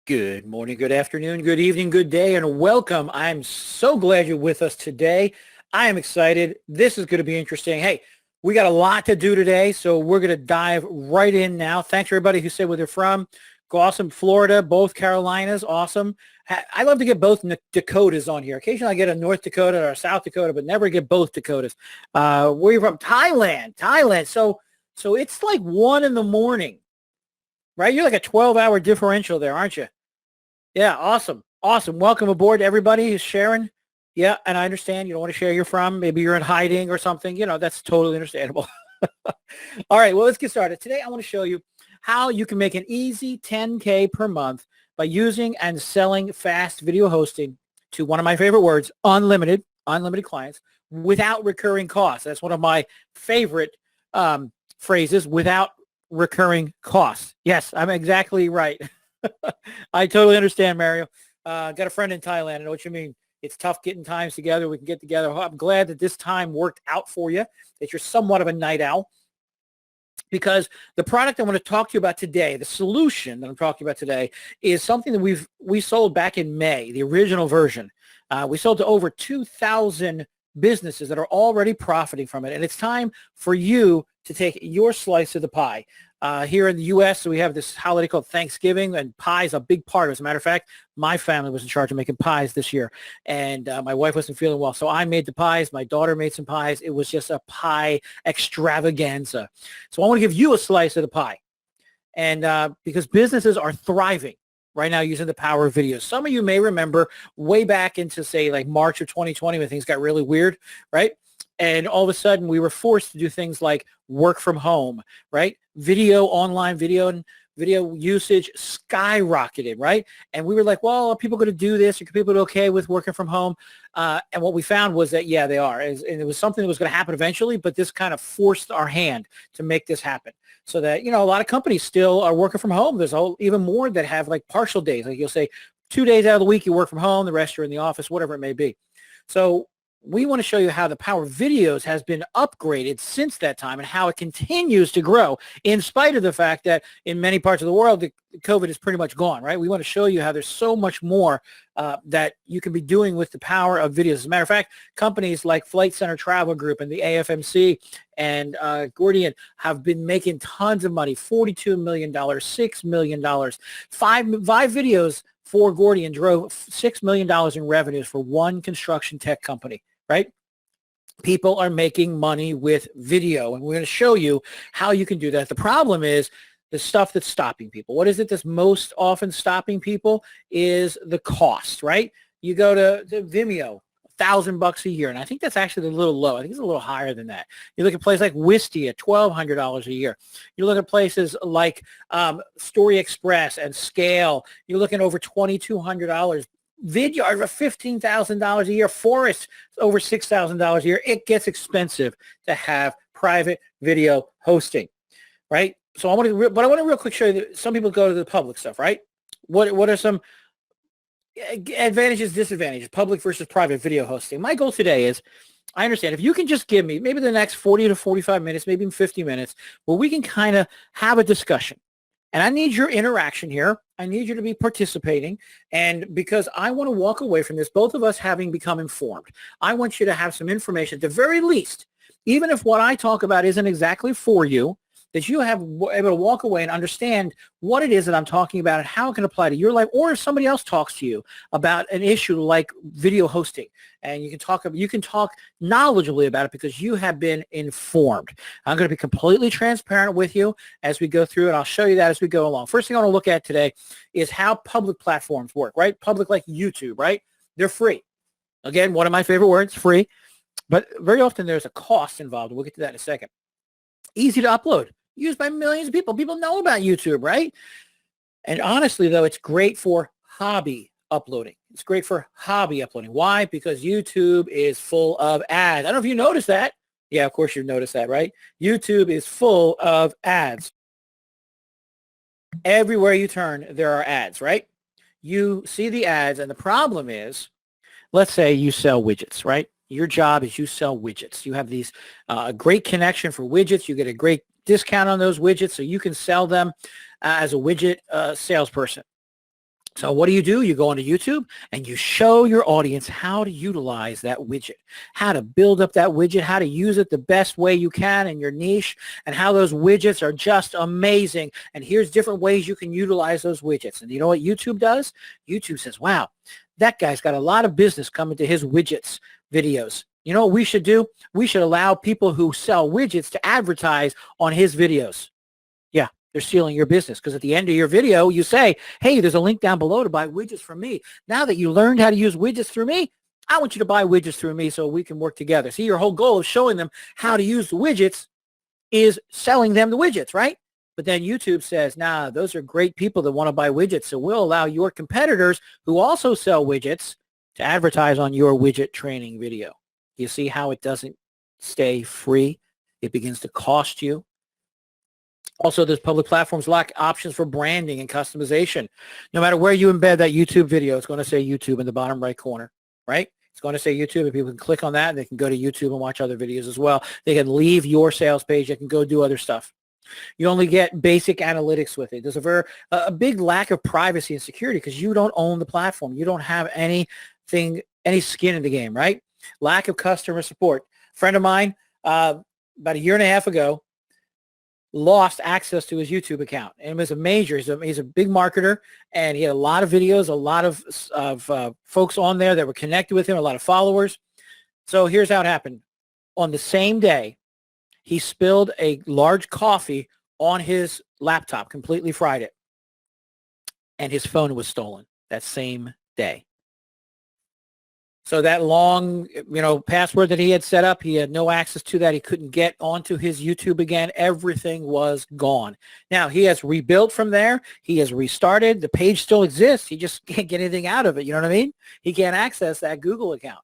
Good morning, good afternoon, good evening, good day, and welcome. I'm so glad you're with us today. I am excited. This is going to be interesting. Hey, we got a lot to do today, so we're going to dive right in now. Thanks, everybody who said where they're from. Go awesome, Florida, both Carolinas, awesome. I love to get both Dakotas on here. Occasionally I get a North Dakota or a South Dakota, but never get both Dakotas. Where are you from? Thailand. So it's like 1 in the morning, right? You're like a 12-hour differential there, aren't you? Yeah, awesome. Awesome. Welcome aboard, everybody who's sharing. Yeah, and I understand you don't want to share you're from. Maybe you're in hiding or something. That's totally understandable. All right, well, let's get started. Today, I want to show you how you can make an easy 10K per month by using and selling fast video hosting to one of my favorite words, unlimited clients, without recurring costs. That's one of my favorite phrases, without recurring costs. Yes, I'm exactly right. I totally understand, Mario. Got a friend in Thailand. I know what you mean. It's tough getting times together. We can get together. I'm glad that this time worked out for you, that you're somewhat of a night owl, because the product I want to talk to you about today, the solution that I'm talking about today, is something that we sold back in May, the original version. We sold to over 2,000 businesses that are already profiting from it. And it's time for you to take your slice of the pie. Here in the U.S., we have this holiday called Thanksgiving, and pie is a big part. As a matter of fact, my family was in charge of making pies this year, and my wife wasn't feeling well, so I made the pies. My daughter made some pies. It was just a pie extravaganza. So I want to give you a slice of the pie, and because businesses are thriving right now using the power of video. Some of you may remember way back into, say, like March of 2020 when things got really weird, right? And all of a sudden, we were forced to do things like work from home, right? Online video and video usage skyrocketed, right? And we were like, well, are people going to do this? Are people okay with working from home? And what we found was that, yeah, they are. And it was something that was going to happen eventually, but this kind of forced our hand to make this happen. So that, a lot of companies still are working from home. There's even more that have like partial days. Like you'll say 2 days out of the week you work from home, the rest you're in the office, whatever it may be. So we want to show you how the power of videos has been upgraded since that time and how it continues to grow in spite of the fact that in many parts of the world, the COVID is pretty much gone, right? We want to show you how there's so much more that you can be doing with the power of videos. As a matter of fact, companies like Flight Center Travel Group and the AFMC and Gordian have been making tons of money, $42 million, $6 million, five videos for Gordian drove $6 million in revenues for one construction tech company, right? People are making money with video, and we're going to show you how you can do that. The problem is the stuff that's stopping people. What is it that's most often stopping people is the cost, right? You go to Vimeo, $1,000 a year, and I think that's actually a little low. I think it's a little higher than that. You look at places like Wistia, $1,200 a year. You look at places like Story Express and Scale. You're looking over $2,200. Vidyard over $15,000 a year. Forest over $6,000 a year. It gets expensive to have private video hosting, right? So I want to real quick show you that some people go to the public stuff, right? What are some advantages, disadvantages, public versus private video hosting? My goal today is, I understand if you can just give me maybe the next 40 to 45 minutes, maybe even 50 minutes, where we can kind of have a discussion. And I need your interaction here. I need you to be participating. And because I want to walk away from this, both of us having become informed, I want you to have some information at the very least, even if what I talk about isn't exactly for you, that you have able to walk away and understand what it is that I'm talking about and how it can apply to your life, or if somebody else talks to you about an issue like video hosting, and you can talk knowledgeably about it because you have been informed. I'm going to be completely transparent with you as we go through, and I'll show you that as we go along. First thing I want to look at today is how public platforms work, right? Public like YouTube, right? They're free. Again, one of my favorite words, free, but very often there's a cost involved. We'll get to that in a second. Easy to upload, used by millions of people. People know about YouTube, right? And honestly, though, it's great for hobby uploading. It's great for hobby uploading. Why? Because YouTube is full of ads. I don't know if you noticed that. Yeah, of course you've noticed that, right? YouTube is full of ads. Everywhere you turn, there are ads, right? You see the ads, and the problem is, let's say you sell widgets, right? Your job is you sell widgets. You have these great connection for widgets. You get a great discount on those widgets, so you can sell them as a widget salesperson. So what do? You go onto YouTube and you show your audience how to utilize that widget, how to build up that widget, how to use it the best way you can in your niche, and how those widgets are just amazing. And here's different ways you can utilize those widgets. And you know what YouTube does? YouTube says, wow, that guy's got a lot of business coming to his widgets videos. You know what we should do? We should allow people who sell widgets to advertise on his videos. Yeah, they're stealing your business because at the end of your video, you say, hey, there's a link down below to buy widgets from me. Now that you learned how to use widgets through me, I want you to buy widgets through me so we can work together. See, your whole goal of showing them how to use the widgets is selling them the widgets, right? But then YouTube says, nah, those are great people that want to buy widgets. So we'll allow your competitors who also sell widgets to advertise on your widget training video. You see how it doesn't stay free? It begins to cost you. Also, those public platforms lack options for branding and customization. No matter where you embed that YouTube video, it's going to say YouTube in the bottom right corner, right? It's going to say YouTube, and people can click on that, and they can go to YouTube and watch other videos as well. They can leave your sales page. They can go do other stuff. You only get basic analytics with it. There's a big lack of privacy and security because you don't own the platform. You don't have any skin in the game, right? Lack of customer support. A friend of mine, about a year and a half ago, lost access to his YouTube account. And it was a major, he's a big marketer, and he had a lot of videos, a lot of folks on there that were connected with him, a lot of followers. So here's how it happened. On the same day, he spilled a large coffee on his laptop, completely fried it. And his phone was stolen that same day. So that long, password that he had set up, he had no access to that. He couldn't get onto his YouTube again. Everything was gone. Now, he has rebuilt from there. He has restarted. The page still exists. He just can't get anything out of it. You know what I mean? He can't access that Google account.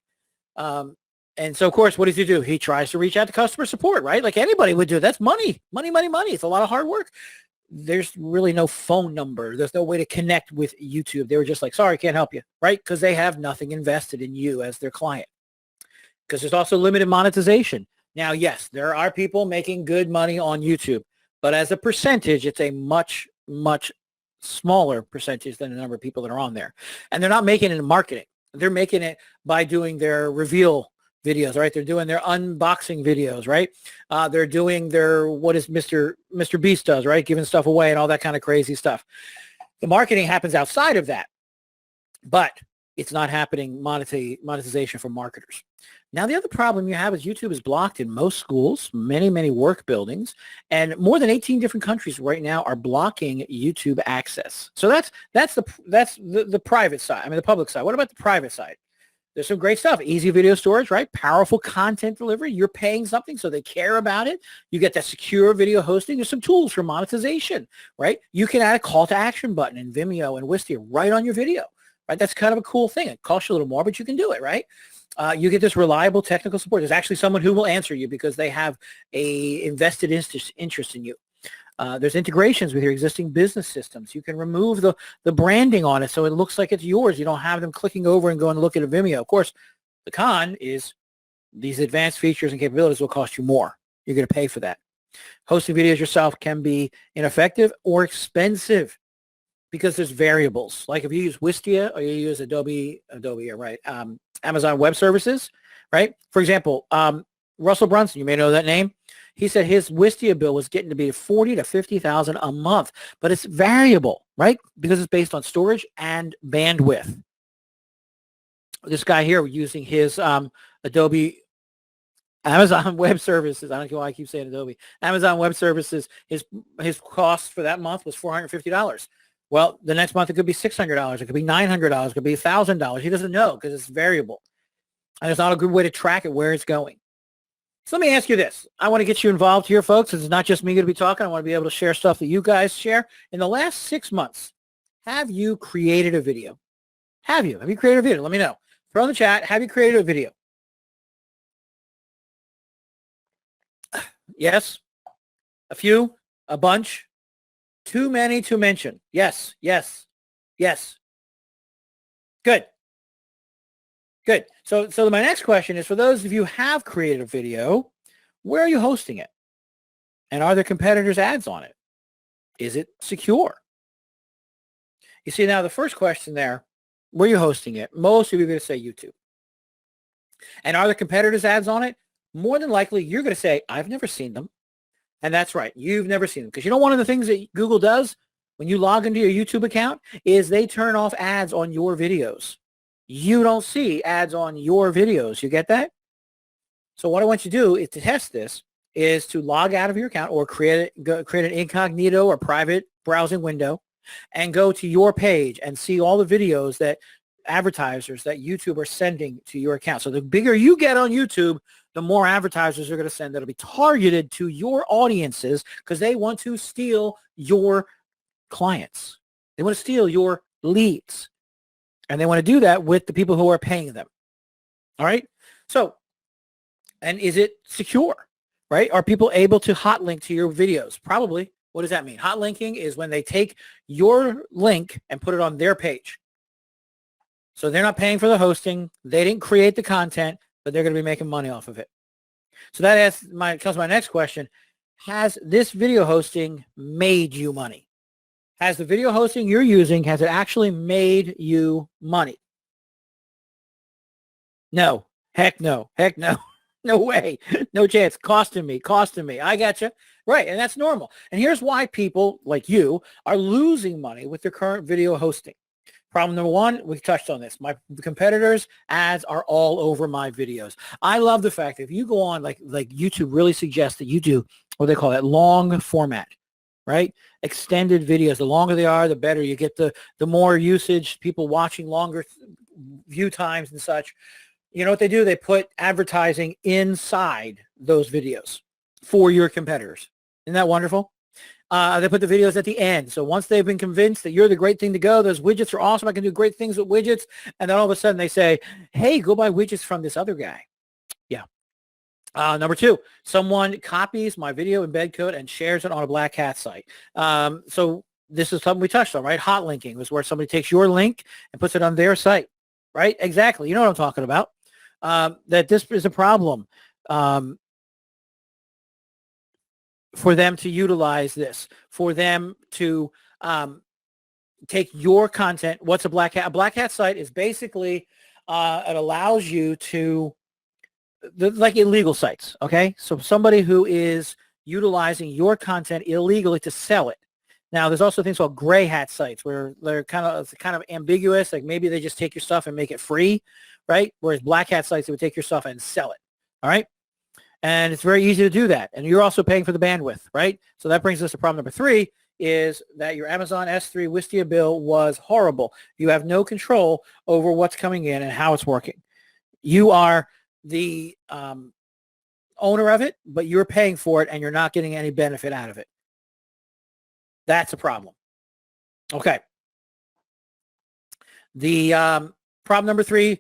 And so, of course, what does he do? He tries to reach out to customer support, right? Like anybody would do. That's money. Money. It's a lot of hard work. There's really no phone number. There's no way to connect with YouTube. They were just like, sorry, can't help you, right? Because they have nothing invested in you as their client. Because there's also limited monetization. Now, yes, there are people making good money on YouTube, but as a percentage, it's a much, much smaller percentage than the number of people that are on there. And they're not making it in marketing. They're making it by doing their reveal videos, right? They're doing their unboxing videos, right? They're doing their, what is Mr. Beast does, right? Giving stuff away and all that kind of crazy stuff. The marketing happens outside of that, but it's not happening monetization for marketers. Now, the other problem you have is YouTube is blocked in most schools, many, many work buildings, and more than 18 different countries right now are blocking YouTube access. So that's the private side. I mean, the public side. What about the private side? There's some great stuff. Easy video storage, right? Powerful content delivery. You're paying something, so they care about it. You get that secure video hosting. There's some tools for monetization, right? You can add a call to action button in Vimeo and Wistia right on your video, right? That's kind of a cool thing. It costs you a little more, but you can do it, right? You get this reliable technical support. There's actually someone who will answer you because they have a invested interest in you. There's integrations with your existing business systems. You can remove the branding on it so it looks like it's yours. You don't have them clicking over and going to look at a Vimeo. Of course, the con is these advanced features and capabilities will cost you more. You're going to pay for that. Hosting videos yourself can be ineffective or expensive because there's variables. Like if you use Wistia or you use Adobe, right? Amazon Web Services, right? For example, Russell Brunson, you may know that name. He said his Wistia bill was getting to be $40,000 to $50,000 a month, but it's variable, right? Because it's based on storage and bandwidth. This guy here using his Adobe Amazon Web Services. I don't know why I keep saying Adobe. Amazon Web Services, his cost for that month was $450. Well, the next month it could be $600. It could be $900. It could be $1,000. He doesn't know because it's variable. And it's not a good way to track it where it's going. So let me ask you this. I want to get you involved here, folks. It's not just me going to be talking. I want to be able to share stuff that you guys share. In the last 6 months, have you created a video? Have you? Have you created a video? Let me know. Throw in the chat. Have you created a video? Yes. A few. A bunch. Too many to mention. Yes. Yes. Yes. Good. Good. So my next question is, for those of you who have created a video, where are you hosting it? And are there competitors' ads on it? Is it secure? You see, now the first question there, where are you hosting it? Most of you are going to say YouTube. And are there competitors' ads on it? More than likely, you're going to say, I've never seen them. And that's right. You've never seen them. Because you know one of the things that Google does when you log into your YouTube account is they turn off ads on your videos. You don't see ads on your videos. You get that? So what I want you to do is to test this is to log out of your account or create an incognito or private browsing window and go to your page and see all the videos that advertisers that YouTube are sending to your account. So the bigger you get on YouTube, the more advertisers are going to send that'll be targeted to your audiences because they want to steal your clients. They want to steal your leads. And they want to do that with the people who are paying them. All right? So, and is it secure, right? Are people able to hot link to your videos? Probably. What does that mean? Hot linking is when they take your link and put it on their page. So they're not paying for the hosting. They didn't create the content, but they're going to be making money off of it. So that comes to my next question. Has this video hosting made you money? Has the video hosting you're using, has it actually made you money? No. Heck no. Heck no. No way. No chance. Costing me. I gotcha. Right. And that's normal. And here's why people like you are losing money with their current video hosting. Problem number one, we touched on this. My competitors' ads are all over my videos. I love the fact that if you go on, like YouTube really suggests that you do what they call that long format, right? Extended videos. The longer they are, the better. You get the more usage, people watching longer view times and such. You know what they do? They put advertising inside those videos for your competitors. Isn't that wonderful? They put the videos at the end. So once they've been convinced that you're the great thing to go, those widgets are awesome, I can do great things with widgets. And then all of a sudden they say, hey, go buy widgets from this other guy. Yeah. Number two, someone copies my video embed code and shares it on a black hat site. So this is something we touched on, right? Hot linking was where somebody takes your link and puts it on their site, right? Exactly. You know what I'm talking about. That this is a problem. For them to utilize this, for them to take your content. What's a black hat? A black hat site is basically, it allows you to, like illegal sites, okay? So somebody who is utilizing your content illegally to sell it. Now, there's also things called gray hat sites where they're kind of ambiguous, like maybe they just take your stuff and make it free, right? Whereas black hat sites, they would take your stuff and sell it, all right? And it's very easy to do that. And you're also paying for the bandwidth, right? So that brings us to problem number three, is that your Amazon S3 Wistia bill was horrible. You have no control over what's coming in and how it's working. You are the owner of it, but you're paying for it and you're not getting any benefit out of it. That's a problem. Okay. The problem number three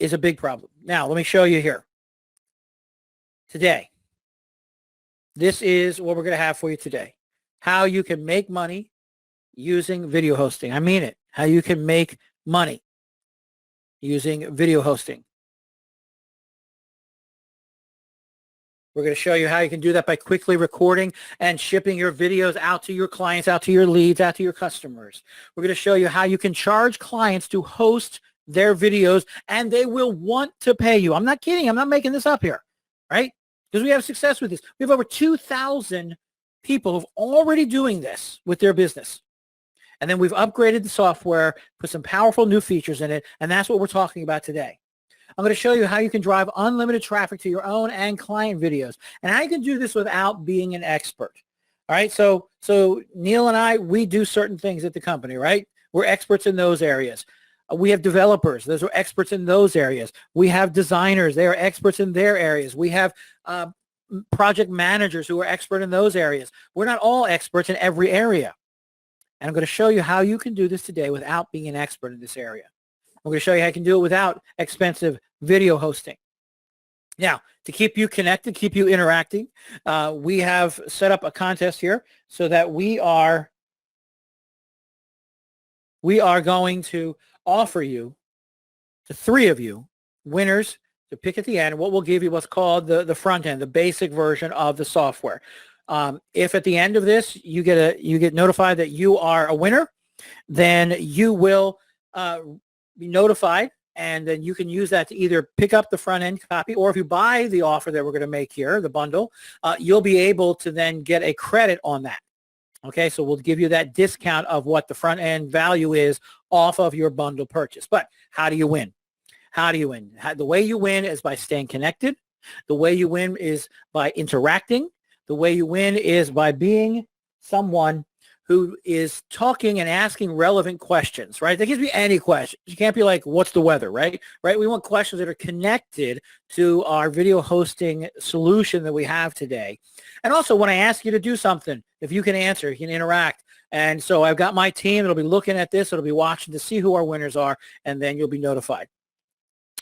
is a big problem. Now, let me show you here. Today, this is what we're going to have for you today. How you can make money using video hosting. I mean it. How you can make money using video hosting. We're going to show you how you can do that by quickly recording and shipping your videos out to your clients, out to your leads, out to your customers. We're going to show you how you can charge clients to host their videos and they will want to pay you. I'm not kidding. I'm not making this up here, right? Because we have success with this. We have over 2,000 people who've already doing this with their business. And then we've upgraded the software, put some powerful new features in it, and that's what we're talking about today. I'm going to show you how you can drive unlimited traffic to your own and client videos, and how you can do this without being an expert. All right, so Neil and I, we do certain things at the company, right? We're experts in those areas. We have developers. Those are experts in those areas. We have designers. They are experts in their areas. We have project managers who are expert in those areas. We're not all experts in every area. And I'm going to show you how you can do this today without being an expert in this area. I'm going to show you how you can do it without expensive video hosting. Now, to keep you connected, keep you interacting, we have set up a contest here so that we are going to offer you, to three of you, winners to pick at the end. What we'll give you what's called the front end, the basic version of the software. If at the end of this you get notified that you are a winner, then you will be notified, and then you can use that to either pick up the front end copy, or if you buy the offer that we're going to make here, the bundle, you'll be able to then get a credit on that. Okay, so we'll give you that discount of what the front end value is off of your bundle purchase. But how do you win? How do you win? The way you win is by staying connected. The way you win is by interacting. The way you win is by being someone who is talking and asking relevant questions, right? There can be any question. You can't be like, what's the weather, right? Right? We want questions that are connected to our video hosting solution that we have today. And also, when I ask you to do something, if you can answer, you can interact. And so I've got my team that'll be looking at this. It'll be watching to see who our winners are, and then you'll be notified.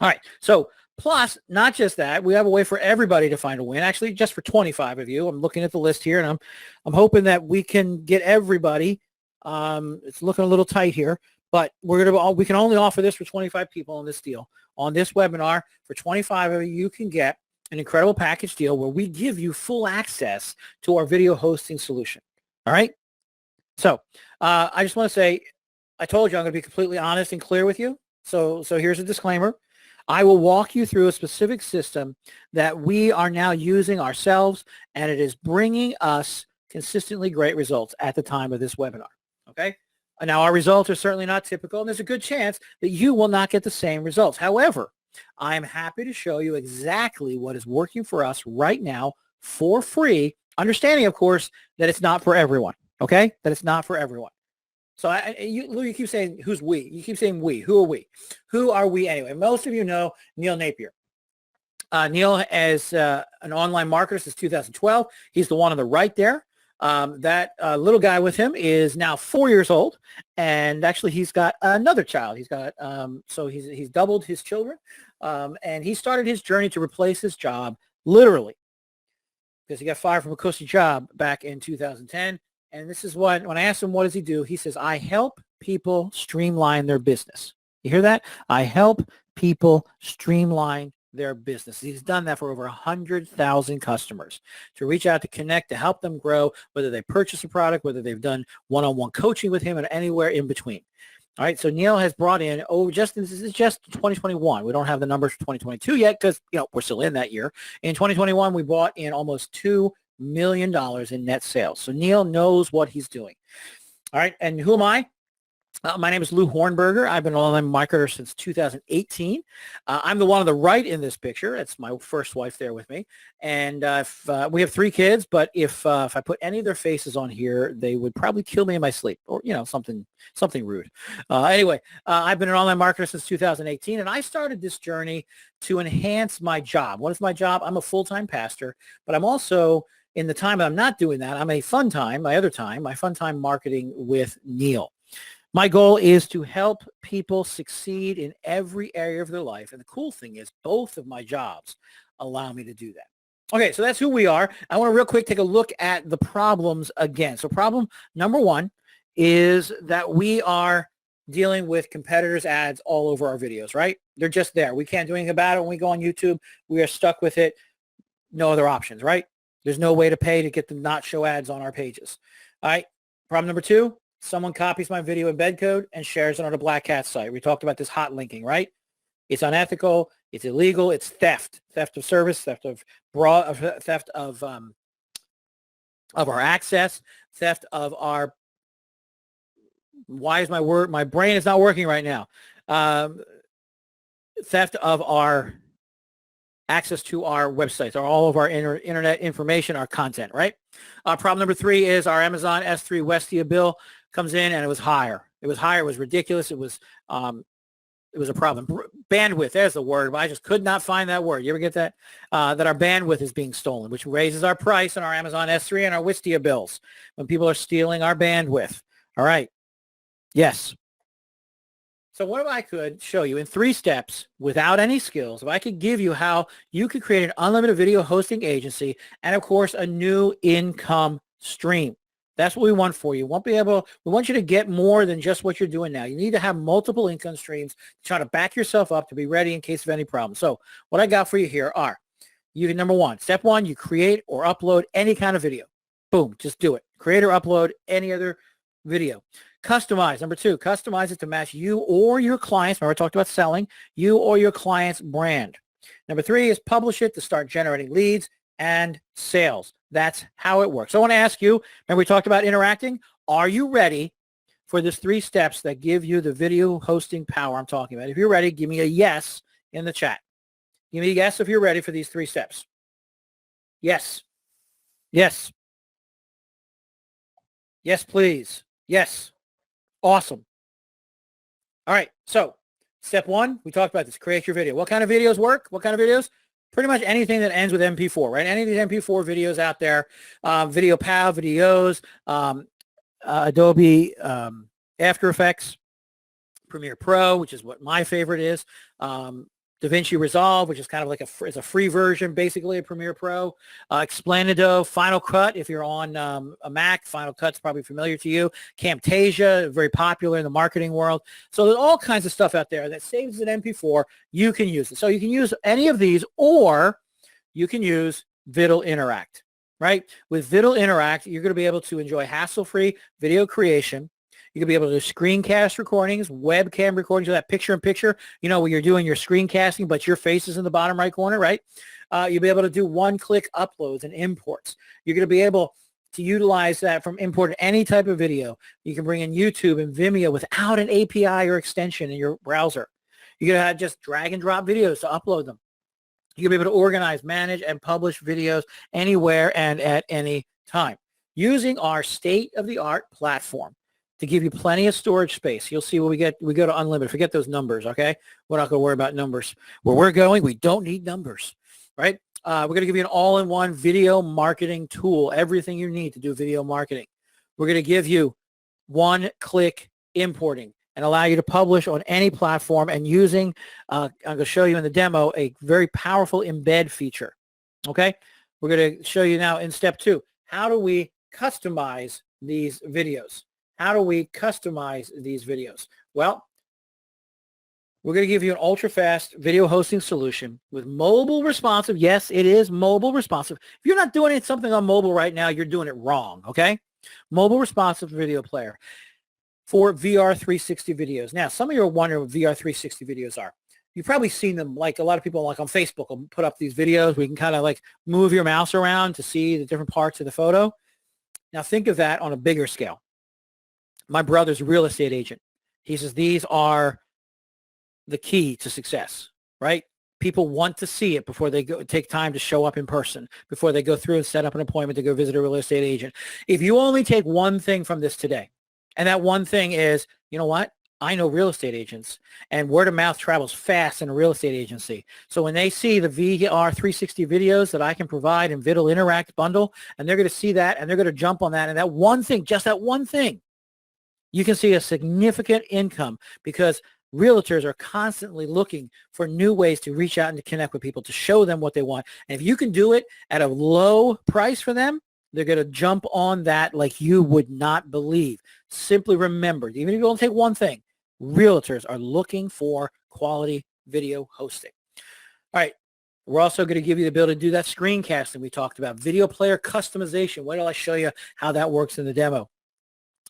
All right. So plus, not just that, we have a way for everybody to find a win. Actually, just for 25 of you. I'm looking at the list here, and I'm hoping that we can get everybody. It's looking a little tight here, but we can only offer this for 25 people on this deal. On this webinar, for 25 of you, you can get an incredible package deal where we give you full access to our video hosting solution. All right. So I just want to say, I told you I'm going to be completely honest and clear with you. So here's a disclaimer. I will walk you through a specific system that we are now using ourselves, and it is bringing us consistently great results at the time of this webinar, okay? Now, our results are certainly not typical, and there's a good chance that you will not get the same results. However, I'm happy to show you exactly what is working for us right now for free, understanding, of course, that it's not for everyone, okay? That it's not for everyone. So Lou, you keep saying, who's we? You keep saying we. Who are we? Who are we anyway? Most of you know Neil Napier. Neil is an online marketer since 2012. He's the one on the right there. That little guy with him is now 4 years old, and actually he's got another child. He's got so he's doubled his children, and he started his journey to replace his job literally because he got fired from a cushy job back in 2010. And this is what, when I asked him, what does he do? He says, I help people streamline their business. You hear that? I help people streamline their business. He's done that for over 100,000 customers to reach out, to connect, to help them grow, whether they purchase a product, whether they've done one-on-one coaching with him, and anywhere in between. All right, so Neil has brought in, this is just 2021. We don't have the numbers for 2022 yet because, we're still in that year. In 2021, we brought in almost $2 million in net sales. So Neil knows what he's doing. All right. And who am I? My name is Lou Hornberger. I've been an online marketer since 2018. I'm the one on the right in this picture. It's my first wife there with me. And we have 3 kids, but if I put any of their faces on here, they would probably kill me in my sleep, or, something rude. Anyway, I've been an online marketer since 2018, and I started this journey to enhance my job. What is my job? I'm a full-time pastor, but I'm also, in the time that I'm not doing that, I'm my fun time marketing with Neil. My goal is to help people succeed in every area of their life. And the cool thing is both of my jobs allow me to do that. Okay, so that's who we are. I want to real quick take a look at the problems again. So problem number 1 is that we are dealing with competitors' ads all over our videos, right? They're just there. We can't do anything about it. When we go on YouTube, we are stuck with it. No other options, right? There's no way to pay to get them not show ads on our pages. All right, problem number 2. Someone copies my video embed code and shares it on a Black Hat site. We talked about this hot linking, right? It's unethical. It's illegal. It's theft of service, theft of our access, theft of our. Why is my brain is not working right now? Theft of our access to our websites, or all of our internet information, our content, right? Problem number 3 is our Amazon S3 Westia bill comes in, and it was higher. It was ridiculous. It was a problem. Bandwidth, there's the word, but I just could not find that word. You ever get that? That our bandwidth is being stolen, which raises our price on our Amazon S3 and our Wistia bills when people are stealing our bandwidth. All right. Yes. So what if I could show you in 3 steps without any skills, if I could give you how you could create an unlimited video hosting agency and, of course, a new income stream. That's what we want for you. We want you to get more than just what you're doing now. You need to have multiple income streams to try to back yourself up to be ready in case of any problem. So what I got for you here are, number 1, step 1, you create or upload any kind of video. Boom, just do it. Create or upload any other video. Customize. Number 2, customize it to match you or your clients. Remember, I talked about selling, you or your client's brand. Number 3 is publish it to start generating leads and sales. That's how it works. So I want to ask you, remember we talked about interacting? Are you ready for this 3 steps that give you the video hosting power I'm talking about? If you're ready, give me a yes in the chat. Give me a yes if you're ready for these 3 steps. Yes. Yes. Yes, please. Yes. Awesome. All right. So step 1, we talked about this. Create your video. What kind of videos work? What kind of videos? Pretty much anything that ends with MP4, right? Any of these MP4 videos out there, Video Pal videos, Adobe After Effects, Premiere Pro, which is what my favorite is, DaVinci Resolve, which is kind of like is a free version, basically, of Premiere Pro, Explanado, Final Cut, if you're on a Mac, Final Cut's probably familiar to you, Camtasia, very popular in the marketing world. So there's all kinds of stuff out there that saves an MP4. You can use it. So you can use any of these, or you can use Viddle Interact, right? With Viddle Interact, you're going to be able to enjoy hassle-free video creation. You can be able to do screencast recordings, webcam recordings, of that picture-in-picture, where you're doing your screencasting, but your face is in the bottom right corner, right? You'll be able to do one-click uploads and imports. You're going to be able to utilize that from importing any type of video. You can bring in YouTube and Vimeo without an API or extension in your browser. You're going to have just drag and drop videos to upload them. You'll be able to organize, manage, and publish videos anywhere and at any time using our state-of-the-art platform to give you plenty of storage space. You'll see when we go to unlimited. Forget those numbers, okay? We're not going to worry about numbers. Where we're going, we don't need numbers, right? We're going to give you an all-in-one video marketing tool, everything you need to do video marketing. We're going to give you one-click importing and allow you to publish on any platform, and using, I'm going to show you in the demo, a very powerful embed feature, okay? We're going to show you now in step 2, how do we customize these videos? How do we customize these videos? Well, we're going to give you an ultra-fast video hosting solution with mobile responsive. Yes, it is mobile responsive. If you're not doing something on mobile right now, you're doing it wrong, okay? Mobile responsive video player for VR 360 videos. Now, some of you are wondering what VR 360 videos are. You've probably seen them, like a lot of people like on Facebook will put up these videos where you can kind of like move your mouse around to see the different parts of the photo. Now, think of that on a bigger scale. My brother's a real estate agent. He says these are the key to success, right? People want to see it before they go take time to show up in person, before they go through and set up an appointment to go visit a real estate agent. If you only take one thing from this today, and that one thing is, you know what? I know real estate agents, and word of mouth travels fast in a real estate agency. So when they see the VR 360 videos that I can provide in Viddle Interact bundle, and they're going to see that, and they're going to jump on that, and that one thing, just that one thing, you can see a significant income, because realtors are constantly looking for new ways to reach out and to connect with people, to show them what they want. And if you can do it at a low price for them, they're going to jump on that like you would not believe. Simply remember, even if you only take one thing, realtors are looking for quality video hosting. All right. We're also going to give you the ability to do that screencasting we talked about, video player customization. Wait till I show you how that works in the demo.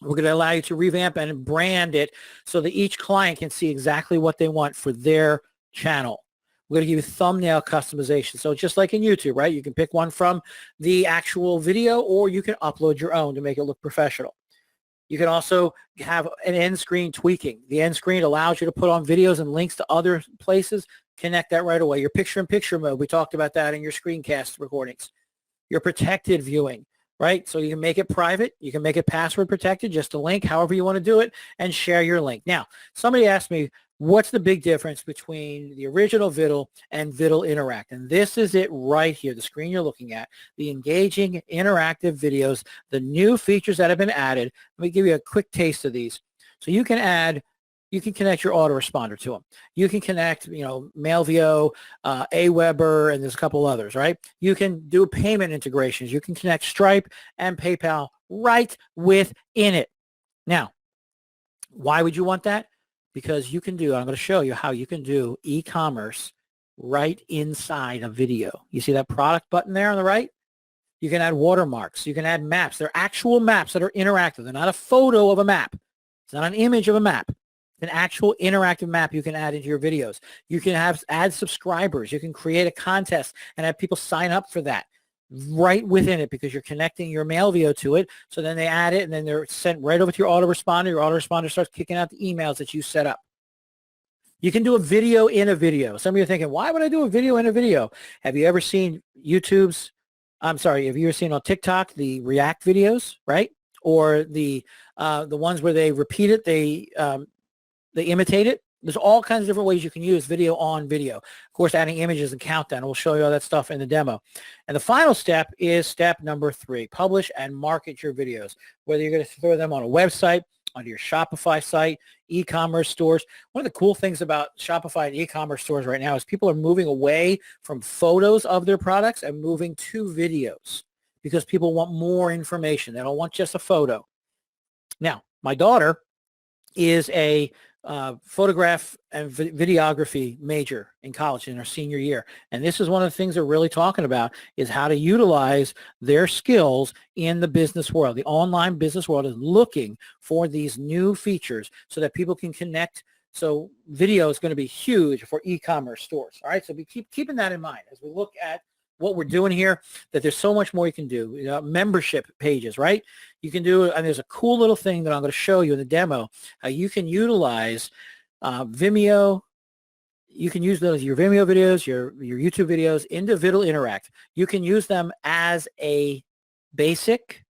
We're going to allow you to revamp and brand it so that each client can see exactly what they want for their channel. We're going to give you thumbnail customization. So just like in YouTube, right? You can pick one from the actual video, or you can upload your own to make it look professional. You can also have an end screen tweaking. The end screen allows you to put on videos and links to other places. Connect that right away. Your picture-in-picture mode, we talked about that in your screencast recordings. Your protected viewing. Right? So you can make it private. You can make it password protected, just a link, however you want to do it, and share your link. Now, somebody asked me, what's the big difference between the original Viddle and Viddle Interact? And this is it right here, the screen you're looking at, the engaging interactive videos, the new features that have been added. Let me give you a quick taste of these. So you can connect your autoresponder to them. You can connect, Mailvio, Aweber, and there's a couple others, right? You can do payment integrations. You can connect Stripe and PayPal right within it. Now, why would you want that? Because I'm going to show you how you can do e-commerce right inside a video. You see that product button there on the right? You can add watermarks. You can add maps. They're actual maps that are interactive. They're not a photo of a map. It's not an image of a map. It's an actual interactive map you can add into your videos. You can add subscribers. You can create a contest and have people sign up for that right within it because you're connecting your MailVio to it. So then they add it and then they're sent right over to your autoresponder. Your autoresponder starts kicking out the emails that you set up. You can do a video in a video. Some of you are thinking, why would I do a video in a video? Have you ever seen have you ever seen on TikTok the React videos, right? Or the ones where they repeat it, they imitate it. There's all kinds of different ways you can use video on video. Of course, adding images and countdown. We'll show you all that stuff in the demo. And the final step is step number 3, publish and market your videos, whether you're going to throw them on a website, onto your Shopify site, e-commerce stores. One of the cool things about Shopify and e-commerce stores right now is people are moving away from photos of their products and moving to videos because people want more information. They don't want just a photo. Now, my daughter is a photograph and videography major in college in her senior year. And this is one of the things they're really talking about is how to utilize their skills in the business world. The online business world is looking for these new features so that people can connect. So video is going to be huge for e-commerce stores. All right. So we keep keeping that in mind as we look at what we're doing here, that there's so much more you can do. Membership pages, right? You can do, and there's a cool little thing that I'm going to show you in the demo, how you can utilize Vimeo. You can use those, your Vimeo videos, your YouTube videos into Viddle Interact. You can use them as a basic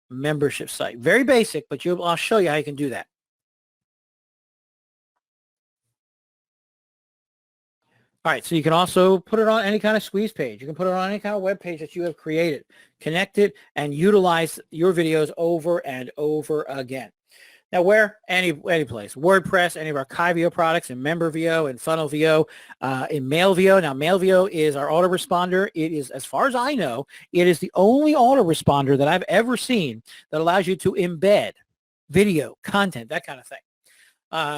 membership site. Very basic, but I'll show you how you can do that. All right, so you can also put it on any kind of squeeze page. You can put it on any kind of web page that you have created. Connect it and utilize your videos over and over again. Now, where? Any place. WordPress, any of our KaiVio products, in MemberVio, in FunnelVio, in MailVio. Now, MailVio is our autoresponder. It is, as far as I know, it is the only autoresponder that I've ever seen that allows you to embed video, content, that kind of thing.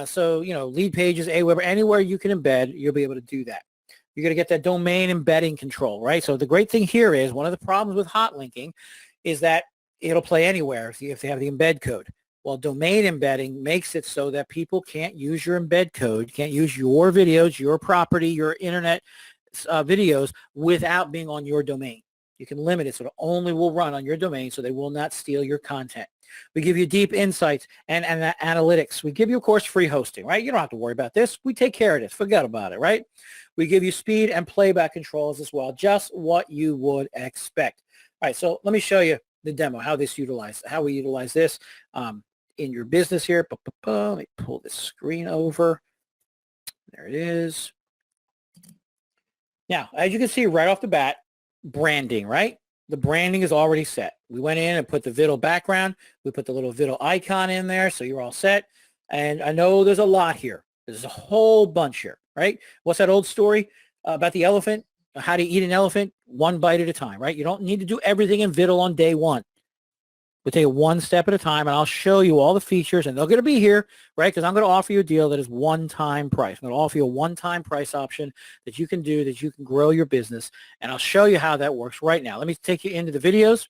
So, lead pages, Aweber, anywhere you can embed, you'll be able to do that. You're going to get that domain embedding control, right? So the great thing here is one of the problems with hot linking is that it'll play anywhere if they have the embed code. Well, domain embedding makes it so that people can't use your embed code, can't use your videos, your property, your internet videos without being on your domain. You can limit it so it only will run on your domain so they will not steal your content. We give you deep insights and analytics. We give you, of course, free hosting, right? You don't have to worry about this. We take care of this. Forget about it, right? We give you speed and playback controls as well, just what you would expect. All right, so let me show you the demo, how we utilize this in your business here. Let me pull this screen over. There it is. Now, as you can see right off the bat, branding, right? The branding is already set. We went in and put the Viddle background. We put the little Viddle icon in there, so you're all set. And I know there's a lot here. There's a whole bunch here, right? What's that old story about the elephant? How to eat an elephant? One bite at a time, right? You don't need to do everything in Viddle on day one. We'll take it one step at a time, and I'll show you all the features, and they're going to be here, right? Because I'm going to offer you a deal that is one-time price. I'm going to offer you a one-time price option that you can do, that you can grow your business, and I'll show you how that works right now. Let me take you into the videos.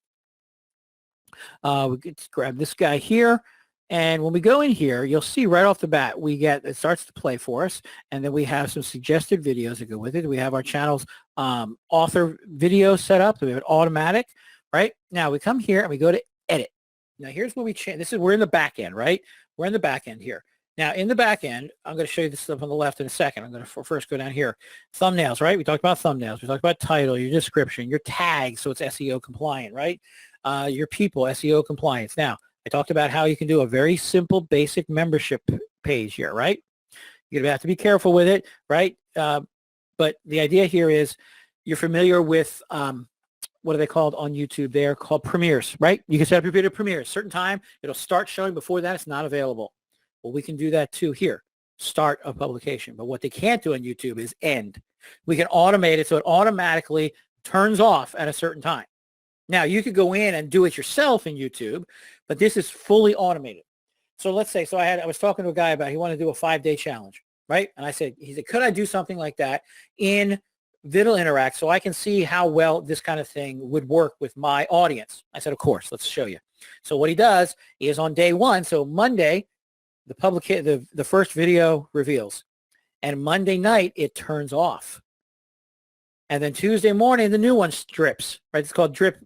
We can grab this guy here, and when we go in here, you'll see right off the bat, it starts to play for us, and then we have some suggested videos that go with it. We have our channel's author video set up. We have it automatic, right? Now we come here and we go to edit. Now here's where we change. We're in the back end, right? We're in the back end here. Now in the back end, I'm going to show you this stuff on the left in a second. I'm going to first go down here. Thumbnails, right? We talked about thumbnails. We talked about title, your description, your tags, so it's SEO compliant, right? Your people, SEO compliance. Now, I talked about how you can do a very simple, basic membership page here, right? You're going to have to be careful with it, right? But the idea here is you're familiar with what are they called on YouTube? They are called premieres, right? You can set up your video premieres. Certain time, it'll start showing. Before that, it's not available. Well, we can do that too here. Start a publication. But what they can't do on YouTube is end. We can automate it so it automatically turns off at a certain time. Now, you could go in and do it yourself in YouTube, but this is fully automated. So let's say, I was talking to a guy about he wanted to do a 5-day challenge, right? And he said, could I do something like that in Viddle Interact so I can see how well this kind of thing would work with my audience? I said, of course, let's show you. So what he does is on day one, so Monday, the first video reveals, and Monday night it turns off. And then Tuesday morning, the new one strips, right? It's called drip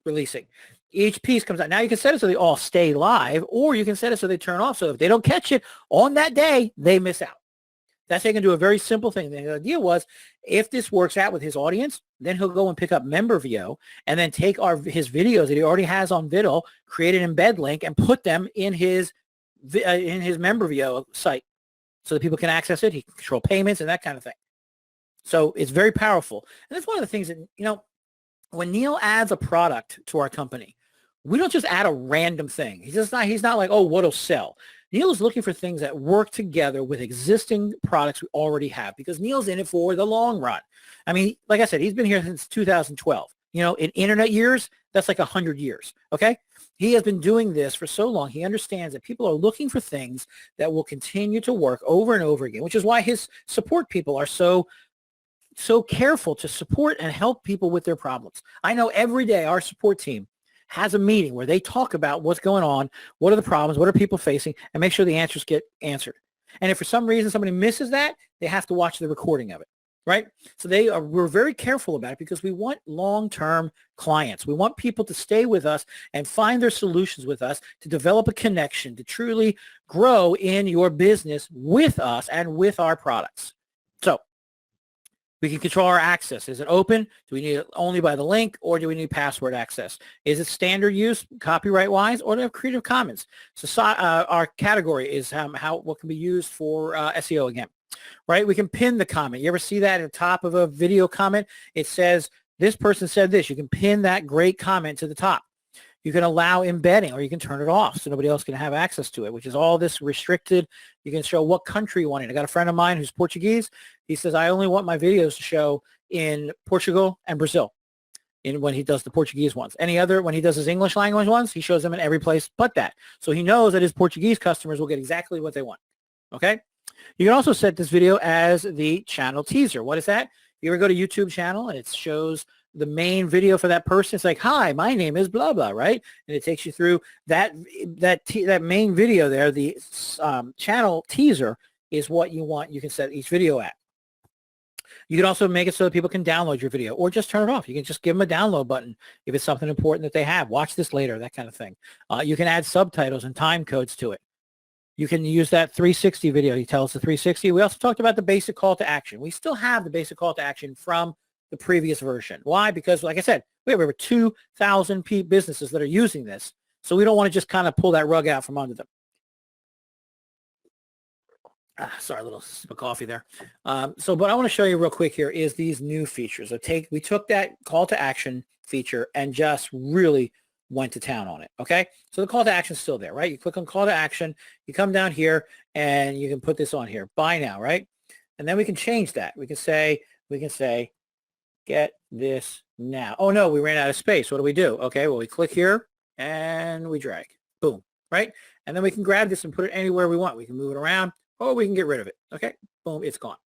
releasing. Each piece comes out. Now you can set it so they all stay live, or you can set it so they turn off. So if they don't catch it on that day, they miss out. That's how you can do a very simple thing. The idea was, if this works out with his audience, then he'll go and pick up member VO and then take his videos that he already has on Viddle, create an embed link, and put them in his member VO site so that people can access it. He can control payments and that kind of thing. So it's very powerful. And that's one of the things that, when Neil adds a product to our company, we don't just add a random thing. He's not like, oh, what'll sell? Neil is looking for things that work together with existing products we already have, because Neil's in it for the long run. I mean, like I said, he's been here since 2012. In internet years, that's like 100 years, okay? He has been doing this for so long. He understands that people are looking for things that will continue to work over and over again, which is why his support people are so careful to support and help people with their problems. I know every day our support team has a meeting where they talk about what's going on, what are the problems, what are people facing, and make sure the answers get answered. And if for some reason somebody misses that, they have to watch the recording of it, right? So we're very careful about it because we want long-term clients. We want people to stay with us and find their solutions with us, to develop a connection, to truly grow in your business with us and with our products. So we can control our access. Is it open? Do we need it only by the link, or do we need password access? Is it standard use, copyright-wise, or do we have Creative Commons? So our category is what can be used for SEO again, right? We can pin the comment. You ever see that at the top of a video comment? It says, this person said this. You can pin that great comment to the top. You can allow embedding, or you can turn it off so nobody else can have access to it, which is all this restricted. You can show what country you want it. I got a friend of mine who's Portuguese. He says, I only want my videos to show in Portugal and Brazil when he does the Portuguese ones. When he does his English language ones, he shows them in every place but that. So he knows that his Portuguese customers will get exactly what they want. Okay? You can also set this video as the channel teaser. What is that? You ever go to YouTube channel and it shows the main video for that person? It's like, hi, my name is blah, blah, right? And it takes you through that main video there. The channel teaser is what you want. You can set each video at. You can also make it so that people can download your video, or just turn it off. You can just give them a download button if it's something important that they have. Watch this later, that kind of thing. You can add subtitles and time codes to it. You can use that 360 video. You tell us the 360. We also talked about the basic call to action. We still have the basic call to action from the previous version. Why? Because, like I said, we have over 2,000 businesses that are using this. So we don't want to just kind of pull that rug out from under them. Sorry, a little sip of coffee there. So what I want to show you real quick here is these new features. We took that call to action feature and just really went to town on it. Okay. So the call to action is still there, right? You click on call to action, you come down here and you can put this on here, buy now, right? And then we can change that. We can say, get this now. Oh no, we ran out of space. What do? Okay, well, we click here and we drag, boom, right? And then we can grab this and put it anywhere we want. We can move it around, or we can get rid of it. Okay, boom, it's gone.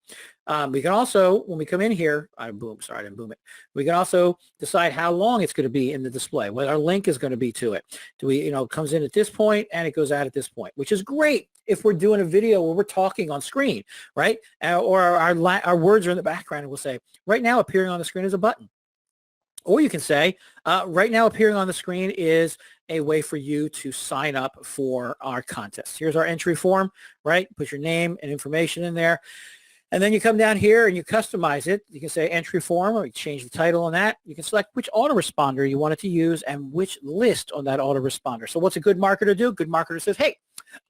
We can also, when we come in here, I didn't boom it. We can also decide how long it's going to be in the display, what our link is going to be to it. It comes in at this point and it goes out at this point, which is great if we're doing a video where we're talking on screen, right? Or our words are in the background, and we'll say, right now appearing on the screen is a button. Or you can say, right now appearing on the screen is a way for you to sign up for our contest. Here's our entry form, right? Put your name and information in there. And then you come down here and you customize it. You can say entry form, or you change the title on that. You can select which autoresponder you want it to use and which list on that autoresponder. So what's a good marketer do? Good marketer says, hey,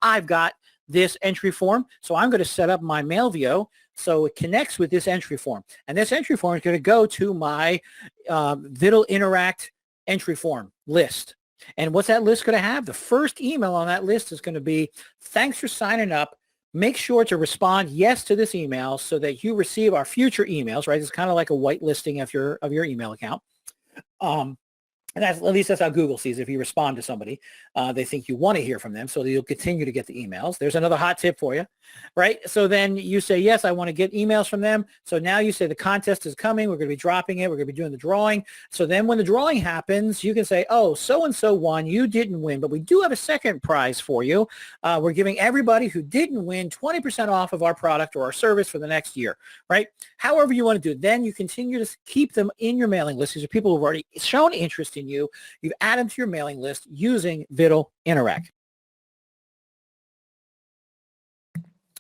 I've got this entry form, so I'm going to set up my mail VO so it connects with this entry form. And this entry form is going to go to my Viddle Interact entry form list. And what's that list going to have? The first email on that list is going to be, thanks for signing up. Make sure to respond yes to this email so that you receive our future emails, right? It's kind of like a whitelisting of your email account. And And that's, at least that's how Google sees it. If you respond to somebody, they think you want to hear from them, so you'll continue to get the emails. There's another hot tip for you, right? So then you say, yes, I want to get emails from them. So now you say the contest is coming. We're going to be dropping it. We're going to be doing the drawing. So then when the drawing happens, you can say, oh, so-and-so won. You didn't win, but we do have a second prize for you. We're giving everybody who didn't win 20% off of our product or our service for the next year, right? However you want to do it. Then you continue to keep them in your mailing list. These are people who have already shown interest in you. You've added them to your mailing list using Viddle Interact.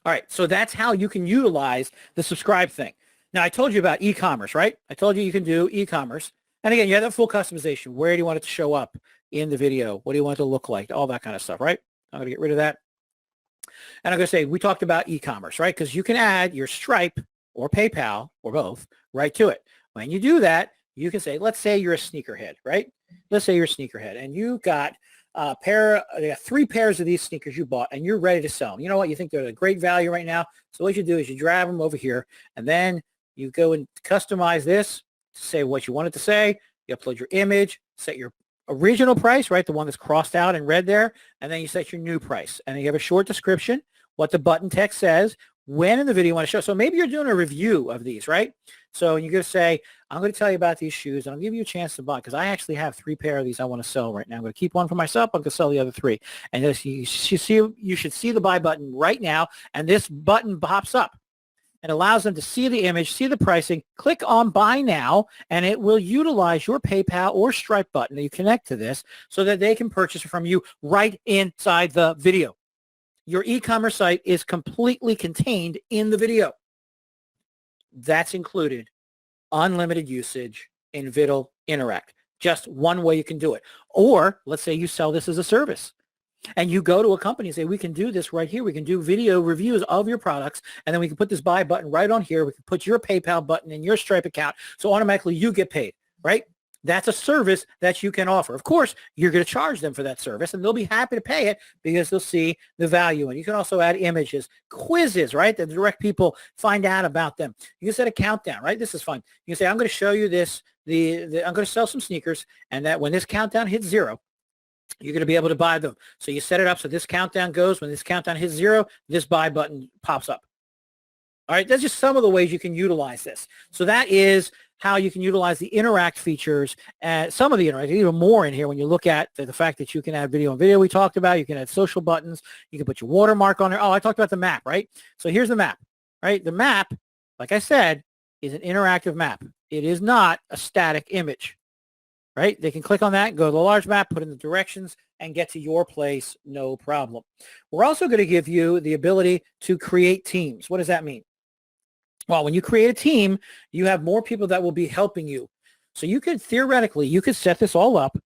All right, so that's how you can utilize the subscribe thing. Now, I told you about e-commerce, right? I told you you can do e-commerce. And again, you have that full customization. Where do you want it to show up in the video? What do you want it to look like? All that kind of stuff, right? I'm going to get rid of that. And I'm going to say, we talked about e-commerce, right? Because you can add your Stripe or PayPal or both right to it. When you do that, you can say, let's say you're a sneakerhead, right? Let's say you're a sneakerhead and you got three pairs of these sneakers you bought and you're ready to sell them. You know what? You think they're a great value right now. So what you do is you drag them over here and then you go and customize this to say what you want it to say. You upload your image, set your original price, right? The one that's crossed out in red there. And then you set your new price. And then you have a short description, what the button text says, when in the video you want to show. So maybe you're doing a review of these, right? So you're going to say, I'm going to tell you about these shoes and I'll give you a chance to buy because I actually have 3 pair of these I want to sell right now. I'm going to keep one for myself. I'm going to sell the other 3. And this, you should see the buy button right now. And this button pops up and allows them to see the image, see the pricing, click on buy now, and it will utilize your PayPal or Stripe button that you connect to this so that they can purchase it from you right inside the video. Your e-commerce site is completely contained in the video. That's included. Unlimited usage in Viddle Interact. Just one way you can do it. Or let's say you sell this as a service and you go to a company and say, we can do this right here. We can do video reviews of your products. And then we can put this buy button right on here. We can put your PayPal button in your Stripe account. So automatically you get paid, right? That's a service that you can offer. Of course, you're going to charge them for that service, and they'll be happy to pay it because they'll see the value. And you can also add images, quizzes, right, that direct people find out about them. You can set a countdown, right? This is fun. You can say, I'm going to show you this. I'm going to sell some sneakers, and that when this countdown hits 0, you're going to be able to buy them. So you set it up so this countdown goes. When this countdown hits 0, this buy button pops up. All right, that's just some of the ways you can utilize this. So that is how you can utilize the interact features, some of the interact, even more in here when you look at the fact that you can add video and video we talked about. You can add social buttons. You can put your watermark on there. Oh, I talked about the map, right? So here's the map, right? The map, like I said, is an interactive map. It is not a static image, right? They can click on that, go to the large map, put in the directions, and get to your place, no problem. We're also going to give you the ability to create teams. What does that mean? Well, when you create a team, you have more people that will be helping you. So you could theoretically, you could set this all up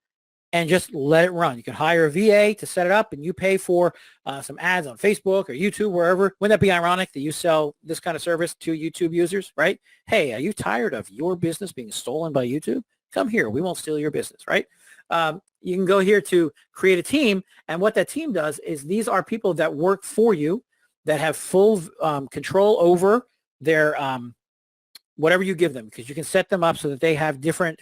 and just let it run. You can hire a VA to set it up and you pay for some ads on Facebook or YouTube, wherever. Wouldn't that be ironic that you sell this kind of service to YouTube users, right? Hey, are you tired of your business being stolen by YouTube? Come here. We won't steal your business, right? You can go here to create a team. And what that team does is these are people that work for you that have full control over their whatever you give them, because you can set them up so that they have different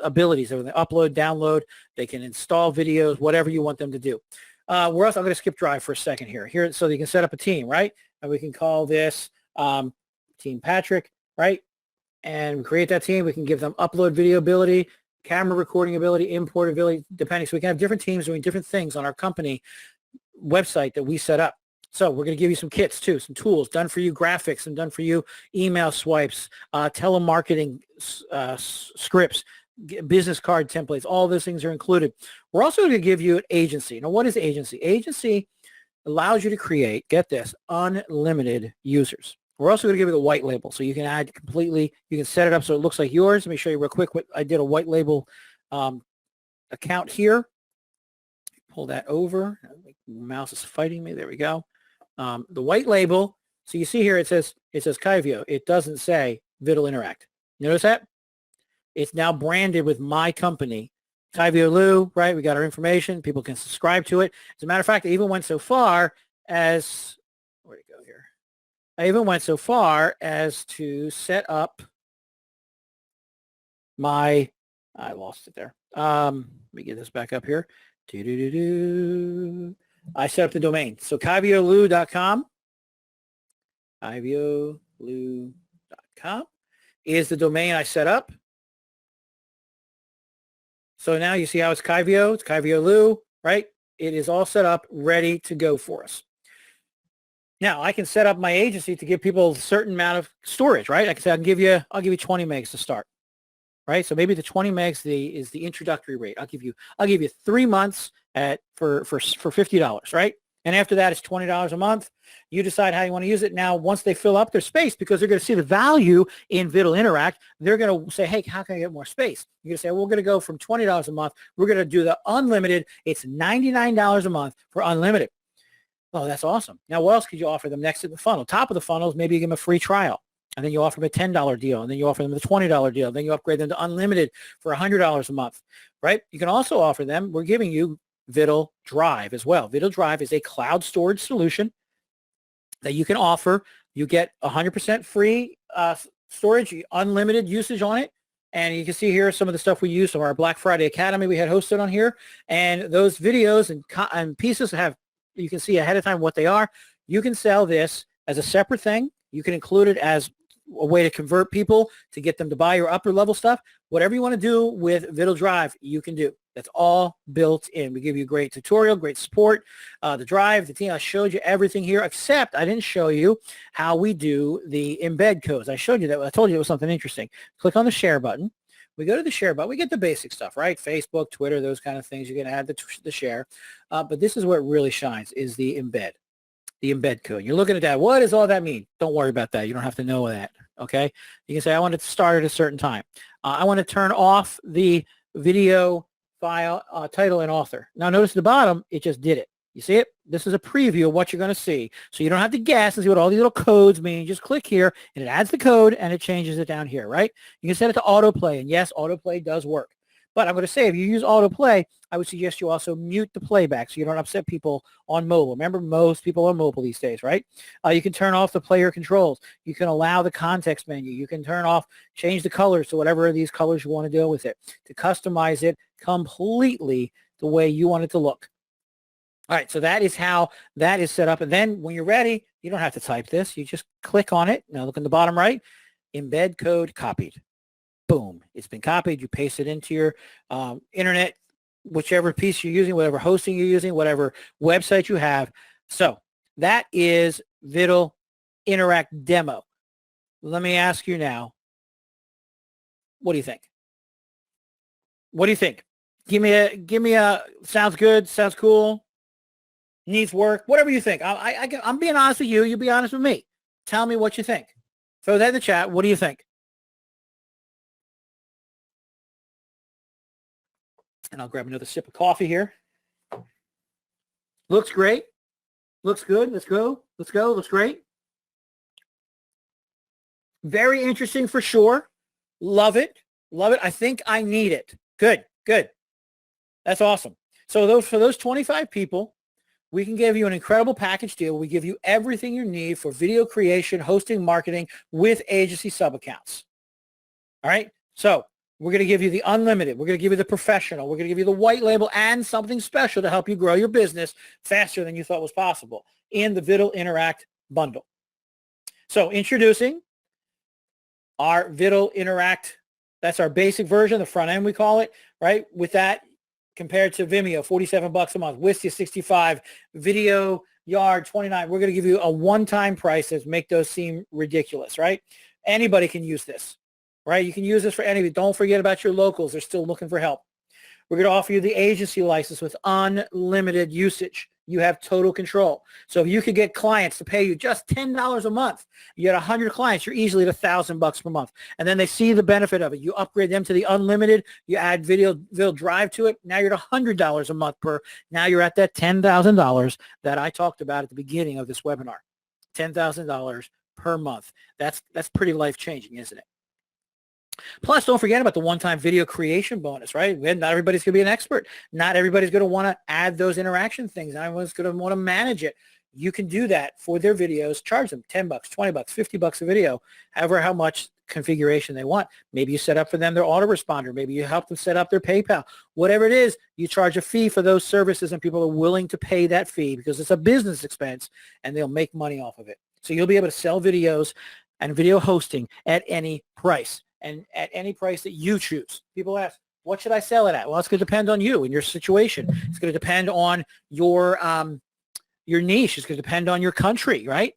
abilities. So they upload, download, they can install videos, whatever you want them to do. I'm going to skip drive for a second here. So you can set up a team, right? And we can call this Team Patrick, right? And we create that team. We can give them upload video ability, camera recording ability, import ability, depending. So we can have different teams doing different things on our company website that we set up. So we're going to give you some kits too, some tools, done for you graphics and done for you email swipes, telemarketing scripts, business card templates. All those things are included. We're also going to give you an agency. Now, what is agency? Agency allows you to create, get this, unlimited users. We're also going to give you the white label. So you can add completely, you can set it up so it looks like yours. Let me show you real quick what I did. A white label account here. Pull that over. Mouse is fighting me. There we go. The white label, so you see here it says Kyvio. It doesn't say Viddle Interact. Notice that? It's now branded with my company, Kyvio Lou, right? We got our information. People can subscribe to it. As a matter of fact, I even went so far as, where'd it go here? I even went so far as to set up my, I lost it there. Let me get this back up here. I set up the domain. So KaiVioLu.com. KaiVioLu.com is the domain I set up. So now you see how it's Kaivio, it's KaiVioLu, right? It is all set up, ready to go for us. Now I can set up my agency to give people a certain amount of storage, right? I can say I'll give you 20 megs to start, right? So maybe the 20 megs is the introductory rate. I'll give you 3 months for $50, right? And after that, it's $20 a month. You decide how you want to use it. Now, once they fill up their space, because they're going to see the value in Viddle Interact, they're going to say, hey, how can I get more space? You're going to say, well, we're going to go from $20 a month. We're going to do the unlimited. It's $99 a month for unlimited. Oh, that's awesome. Now, what else could you offer them next to the funnel? Top of the funnel is maybe you give them a free trial. And then you offer them a $10 deal. And then you offer them a $20 deal. Then you upgrade them to unlimited for $100 a month, right? You can also offer them, we're giving you Viddle Drive as well. Viddle Drive is a cloud storage solution that you can offer. You get 100% free storage, unlimited usage on it. And you can see here some of the stuff we use from our Black Friday Academy we had hosted on here. And those videos and pieces you can see ahead of time what they are. You can sell this as a separate thing. You can include it as a way to convert people to get them to buy your upper level stuff. Whatever you want to do with Viddle Drive, you can do. That's all built in. We give you great tutorial, great support. The drive, the team, I showed you everything here, except I didn't show you how we do the embed codes. I showed you that. I told you it was something interesting. Click on the share button. We go to the share button. We get the basic stuff, right? Facebook, Twitter, those kind of things. You can add the share. But this is where it really shines, is the embed code. You're looking at that. What does all that mean? Don't worry about that. You don't have to know that, okay? You can say, I want it to start at a certain time. I want to turn off the video file, title, and author. Now, notice at the bottom, it just did it. You see it? This is a preview of what you're going to see. So you don't have to guess and see what all these little codes mean. You just click here, and it adds the code, and it changes it down here, right? You can set it to autoplay, and yes, autoplay does work. But I'm going to say, if you use autoplay, I would suggest you also mute the playback so you don't upset people on mobile. Remember, most people are mobile these days, right? You can turn off the player controls. You can allow the context menu. You can turn off, change the colors to whatever of these colors you want to do with it, to customize it completely the way you want it to look. All right, so that is how that is set up. And then when you're ready, you don't have to type this. You just click on it. Now look in the bottom right, embed code copied. Boom, it's been copied. You paste it into your internet, whichever piece you're using, whatever hosting you're using, whatever website you have. So that is Viddle Interact demo. Let me ask you now, what do you think? What do you think? Give me a, sounds good, sounds cool, needs work, whatever you think. I'm being honest with you. You be honest with me. Tell me what you think. Throw that in the chat. What do you think? And I'll grab another sip of coffee here. Looks great. Looks good. Let's go. Let's go. Looks great. Very interesting for sure. Love it. Love it. I think I need it. Good. Good. That's awesome. So for those 25 people, we can give you an incredible package deal. We give you everything you need for video creation, hosting, marketing with agency sub-accounts. All right? So we're going to give you the unlimited. We're going to give you the professional. We're going to give you the white label and something special to help you grow your business faster than you thought was possible in the Viddle Interact bundle. So introducing our Viddle Interact. That's our basic version, the front end we call it, right? With that, compared to Vimeo, $47 a month, Wistia $65, Video Yard $29. We're going to give you a one-time price that make those seem ridiculous, right? Anybody can use this. Right? You can use this for anybody. Don't forget about your locals. They're still looking for help. We're going to offer you the agency license with unlimited usage. You have total control. So if you could get clients to pay you just $10 a month, you get 100 clients, you're easily at $1,000 per month. And then they see the benefit of it. You upgrade them to the unlimited. You add Viddle Drive to it. Now you're at $100 a month per. Now you're at that $10,000 that I talked about at the beginning of this webinar. $10,000 per month. That's pretty life-changing, isn't it? Plus, don't forget about the one-time video creation bonus, right? Not everybody's going to be an expert. Not everybody's going to want to add those interaction things. Not everyone's going to want to manage it. You can do that for their videos. Charge them $10, $20, $50 a video, however how much configuration they want. Maybe you set up for them their autoresponder. Maybe you help them set up their PayPal. Whatever it is, you charge a fee for those services, and people are willing to pay that fee because it's a business expense and they'll make money off of it. So you'll be able to sell videos and video hosting at any price, and at any price that you choose. People ask, what should I sell it at? Well, it's going to depend on you and your situation. It's going to depend on your niche. It's going to depend on your country, right?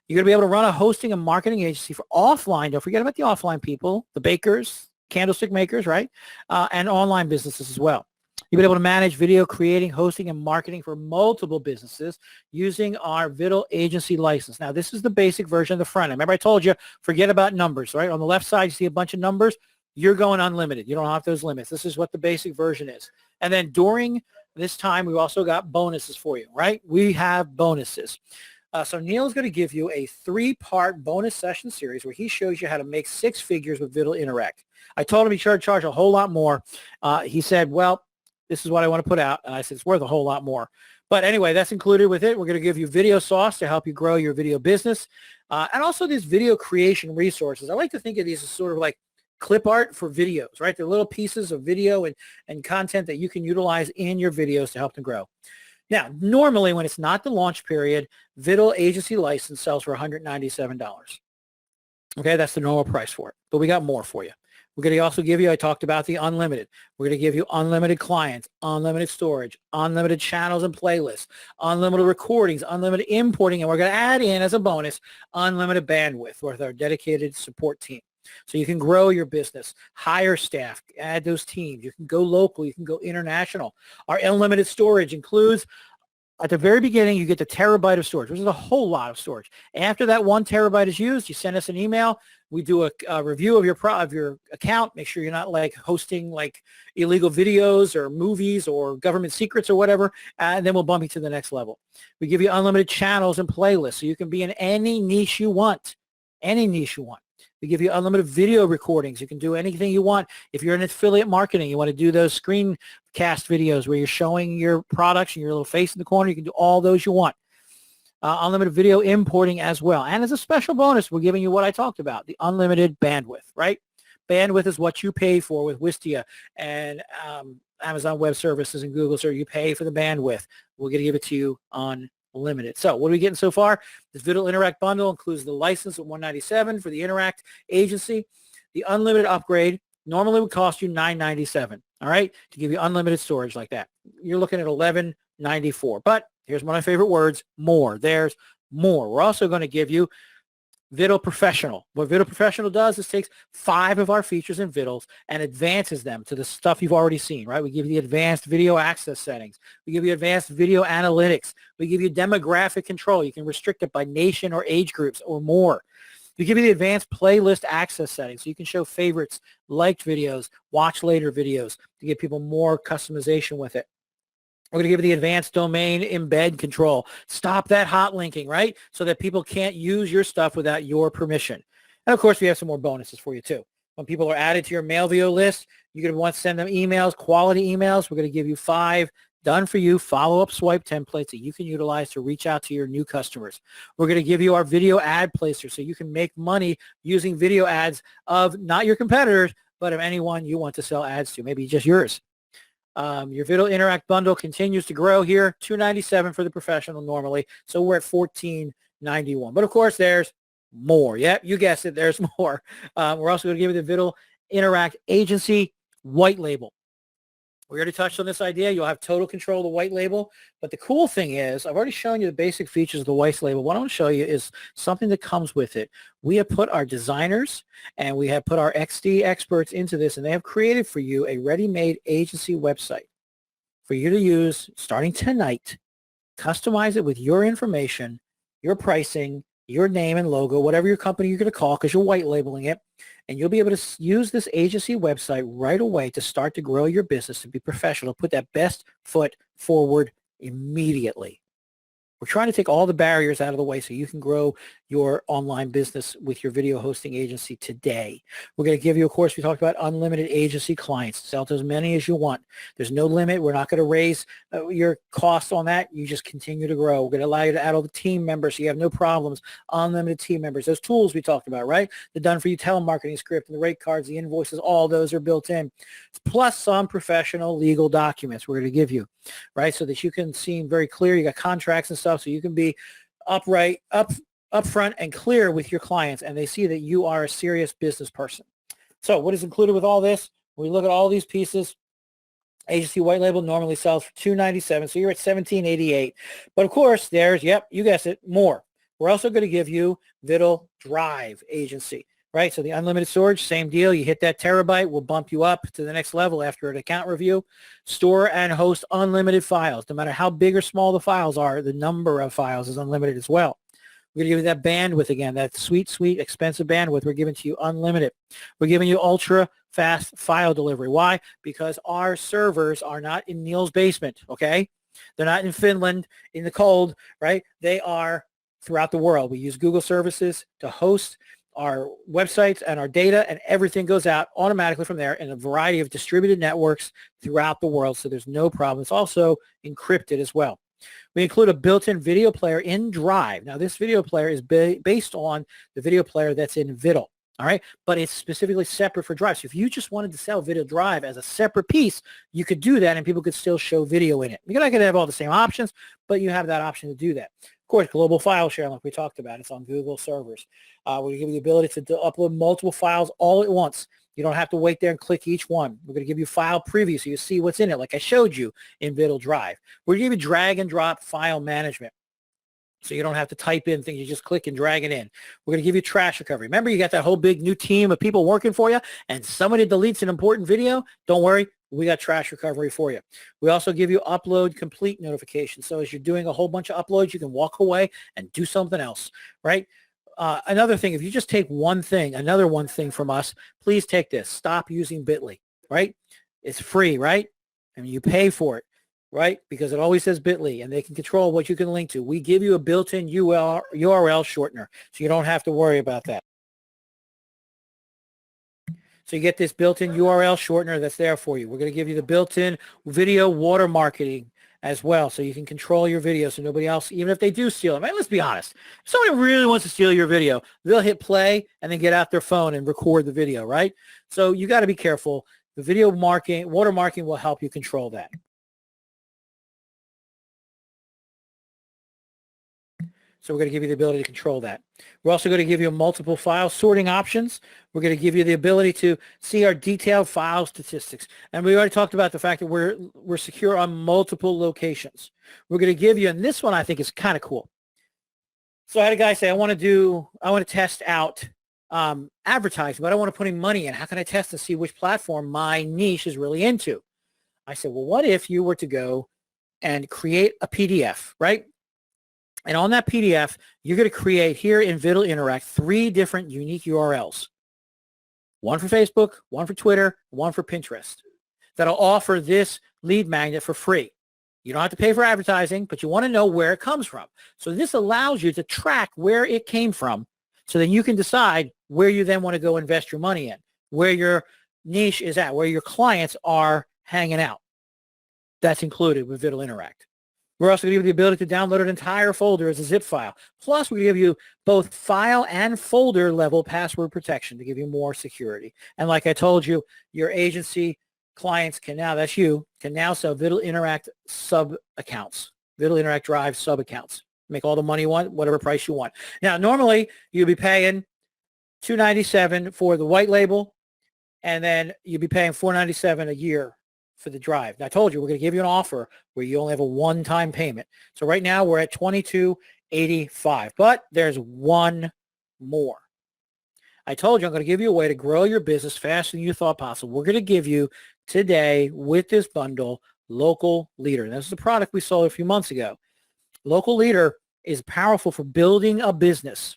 You're going to be able to run a hosting and marketing agency for offline. Don't forget about the offline people, the bakers, candlestick makers, right? And online businesses as well. You'll be able to manage video creating, hosting, and marketing for multiple businesses using our Viddle agency license. Now, this is the basic version of the front end. Remember I told you, forget about numbers, right? On the left side, you see a bunch of numbers. You're going unlimited. You don't have those limits. This is what the basic version is. And then during this time, we've also got bonuses for you, right? We have bonuses. So Neil is going to give you a 3-part bonus session series where he shows you how to make 6 figures with Viddle Interact. I told him he should charge a whole lot more. He said, well, this is what I want to put out. And I said, it's worth a whole lot more. But anyway, that's included with it. We're going to give you video sauce to help you grow your video business. And also these video creation resources. I like to think of these as sort of like clip art for videos, right? They're little pieces of video and content that you can utilize in your videos to help them grow. Now, normally when it's not the launch period, Viddle agency license sells for $197. Okay, that's the normal price for it. But we got more for you. We're going to also give you, I talked about the unlimited. We're going to give you unlimited clients, unlimited storage, unlimited channels and playlists, unlimited recordings, unlimited importing, and we're going to add in as a bonus, unlimited bandwidth with our dedicated support team. So you can grow your business, hire staff, add those teams. You can go local. You can go international. Our unlimited storage includes, at the very beginning, you get the terabyte of storage, which is a whole lot of storage. After that 1 terabyte is used, you send us an email. We do a review of your account. Make sure you're not like hosting like illegal videos or movies or government secrets or whatever, and then we'll bump you to the next level. We give you unlimited channels and playlists, so you can be in any niche you want, any niche you want. We give you unlimited video recordings. You can do anything you want. If you're in affiliate marketing, you want to do those screencast videos where you're showing your products and your little face in the corner, you can do all those you want. Unlimited video importing as well. And as a special bonus, we're giving you what I talked about, the unlimited bandwidth, right? Bandwidth is what you pay for with Wistia and Amazon Web Services and Google. So you pay for the bandwidth. We're going to give it to you unlimited. So what are we getting so far? This Viddle Interact bundle includes the license at $197 for the Interact agency. The unlimited upgrade normally would cost you $997. All right, to give you unlimited storage like that. You're looking at $1194. But here's one of my favorite words: more. There's more. We're also going to give you Viddle Professional. What Viddle Professional does is takes 5 of our features in Viddles and advances them to the stuff you've already seen, right? We give you the advanced video access settings. We give you advanced video analytics. We give you demographic control. You can restrict it by nation or age groups or more. We give you the advanced playlist access settings, so you can show favorites, liked videos, watch later videos to give people more customization with it. We're going to give you the advanced domain embed control. Stop that hot linking, right? So that people can't use your stuff without your permission. And of course, we have some more bonuses for you too. When people are added to your MailVio list, you're going to want to send them emails, quality emails. We're going to give you 5 done for you follow-up swipe templates that you can utilize to reach out to your new customers. We're going to give you our video ad placer so you can make money using video ads of not your competitors, but of anyone you want to sell ads to, maybe just yours. Your Viddle Interact bundle continues to grow here, $297 for the professional normally, so we're at $1491. But of course, there's more. Yep, you guessed it, there's more. We're also going to give you the Viddle Interact agency white label. We already touched on this idea. You'll have total control of the white label. But the cool thing is, I've already shown you the basic features of the white label. What I want to show you is something that comes with it. We have put our designers and we have put our XD experts into this, and they have created for you a ready-made agency website for you to use starting tonight. Customize it with your information, your pricing, your name and logo, whatever your company you're going to call, because you're white labeling it. And you'll be able to use this agency website right away to start to grow your business, to be professional, put that best foot forward immediately. We're trying to take all the barriers out of the way so you can grow your online business with your video hosting agency today. We're going to give you, of course, we talked about unlimited agency clients. Sell to as many as you want. There's no limit. We're not going to raise your costs on that. You just continue to grow. We're going to allow you to add all the team members so you have no problems. Unlimited team members. Those tools we talked about, right? The done-for-you telemarketing script and the rate cards, the invoices, all those are built in. Plus some professional legal documents we're going to give you, right? So that you can seem very clear. You got contracts and stuff, so you can be upright, upfront and clear with your clients, and they see that you are a serious business person. So what is included with all this? When we look at all these pieces, agency white label normally sells for $297, so you're at $1788. But of course, there's, yep, you guessed it, more. We're also going to give you Viddle Drive agency, right? So the unlimited storage, same deal. You hit that terabyte, we'll bump you up to the next level after an account review. Store and host unlimited files. No matter how big or small the files are, the number of files is unlimited as well. We're going to give you that bandwidth again, that sweet, sweet, expensive bandwidth. We're giving to you unlimited. We're giving you ultra fast file delivery. Why? Because our servers are not in Neil's basement, okay? They're not in Finland in the cold, right? They are throughout the world. We use Google services to host our websites and our data, and everything goes out automatically from there in a variety of distributed networks throughout the world, so there's no problem. It's also encrypted as well. We include a built-in video player in Drive. Now, this video player is based on the video player that's in Viddle, all right? But it's specifically separate for Drive. So if you just wanted to sell Video Drive as a separate piece, you could do that, and people could still show video in it. You're not going to have all the same options, but you have that option to do that. Of course, global file sharing, like we talked about, it's on Google servers. We give you the ability to upload multiple files all at once. You don't have to wait there and click each one. We're going to give you file preview so you see what's in it, like I showed you in Viddle Drive. We're going to give you drag and drop file management, so you don't have to type in things. You just click and drag it in. We're going to give you trash recovery. Remember, you got that whole big new team of people working for you, and somebody deletes an important video? Don't worry. We got trash recovery for you. We also give you upload complete notifications. So as you're doing a whole bunch of uploads, you can walk away and do something else, right? Another thing, if you just take one thing, another one thing from us, please take this. Stop using Bitly, right? It's free, right? I mean, you pay for it, right? Because it always says Bitly, and they can control what you can link to. We give you a built-in URL shortener, so you don't have to worry about that. So you get this built-in URL shortener that's there for you. We're going to give you the built-in video watermarking as well, so you can control your video so nobody else, even if they do steal it. Man, let's be honest. If somebody really wants to steal your video, they'll hit play and then get out their phone and record the video, right? So you got to be careful. The video watermarking will help you control that. So we're going to give you the ability to control that. We're also going to give you multiple file sorting options. We're going to give you the ability to see our detailed file statistics. And we already talked about the fact that we're secure on multiple locations. We're going to give you, and this one I think is kind of cool. So I had a guy say, I want to test out advertising, but I want to put in money in. How can I test to see which platform my niche is really into? I said, well, what if you were to go and create a PDF, right? And on that PDF, you're going to create here in Viddle Interact 3 different unique URLs. One for Facebook, one for Twitter, one for Pinterest. That'll offer this lead magnet for free. You don't have to pay for advertising, but you want to know where it comes from. So this allows you to track where it came from, so then you can decide where you then want to go invest your money in, where your niche is at, where your clients are hanging out. That's included with Viddle Interact. We're also going to give you the ability to download an entire folder as a zip file. Plus, we give you both file and folder level password protection to give you more security. And like I told you, your agency clients can now, that's you, can now sell Viddle Interact sub accounts, Viddle Interact Drive sub accounts. Make all the money you want, whatever price you want. Now, normally you'd be paying $297 for the white label, and then you'd be paying $497 a year for the Drive. Now, I told you we're going to give you an offer where you only have a one-time payment. So right now we're at $22.85, but there's one more. I told you I'm going to give you a way to grow your business faster than you thought possible. We're going to give you today with this bundle Local Leader. And this is a product we sold a few months ago. Local Leader is powerful for building a business.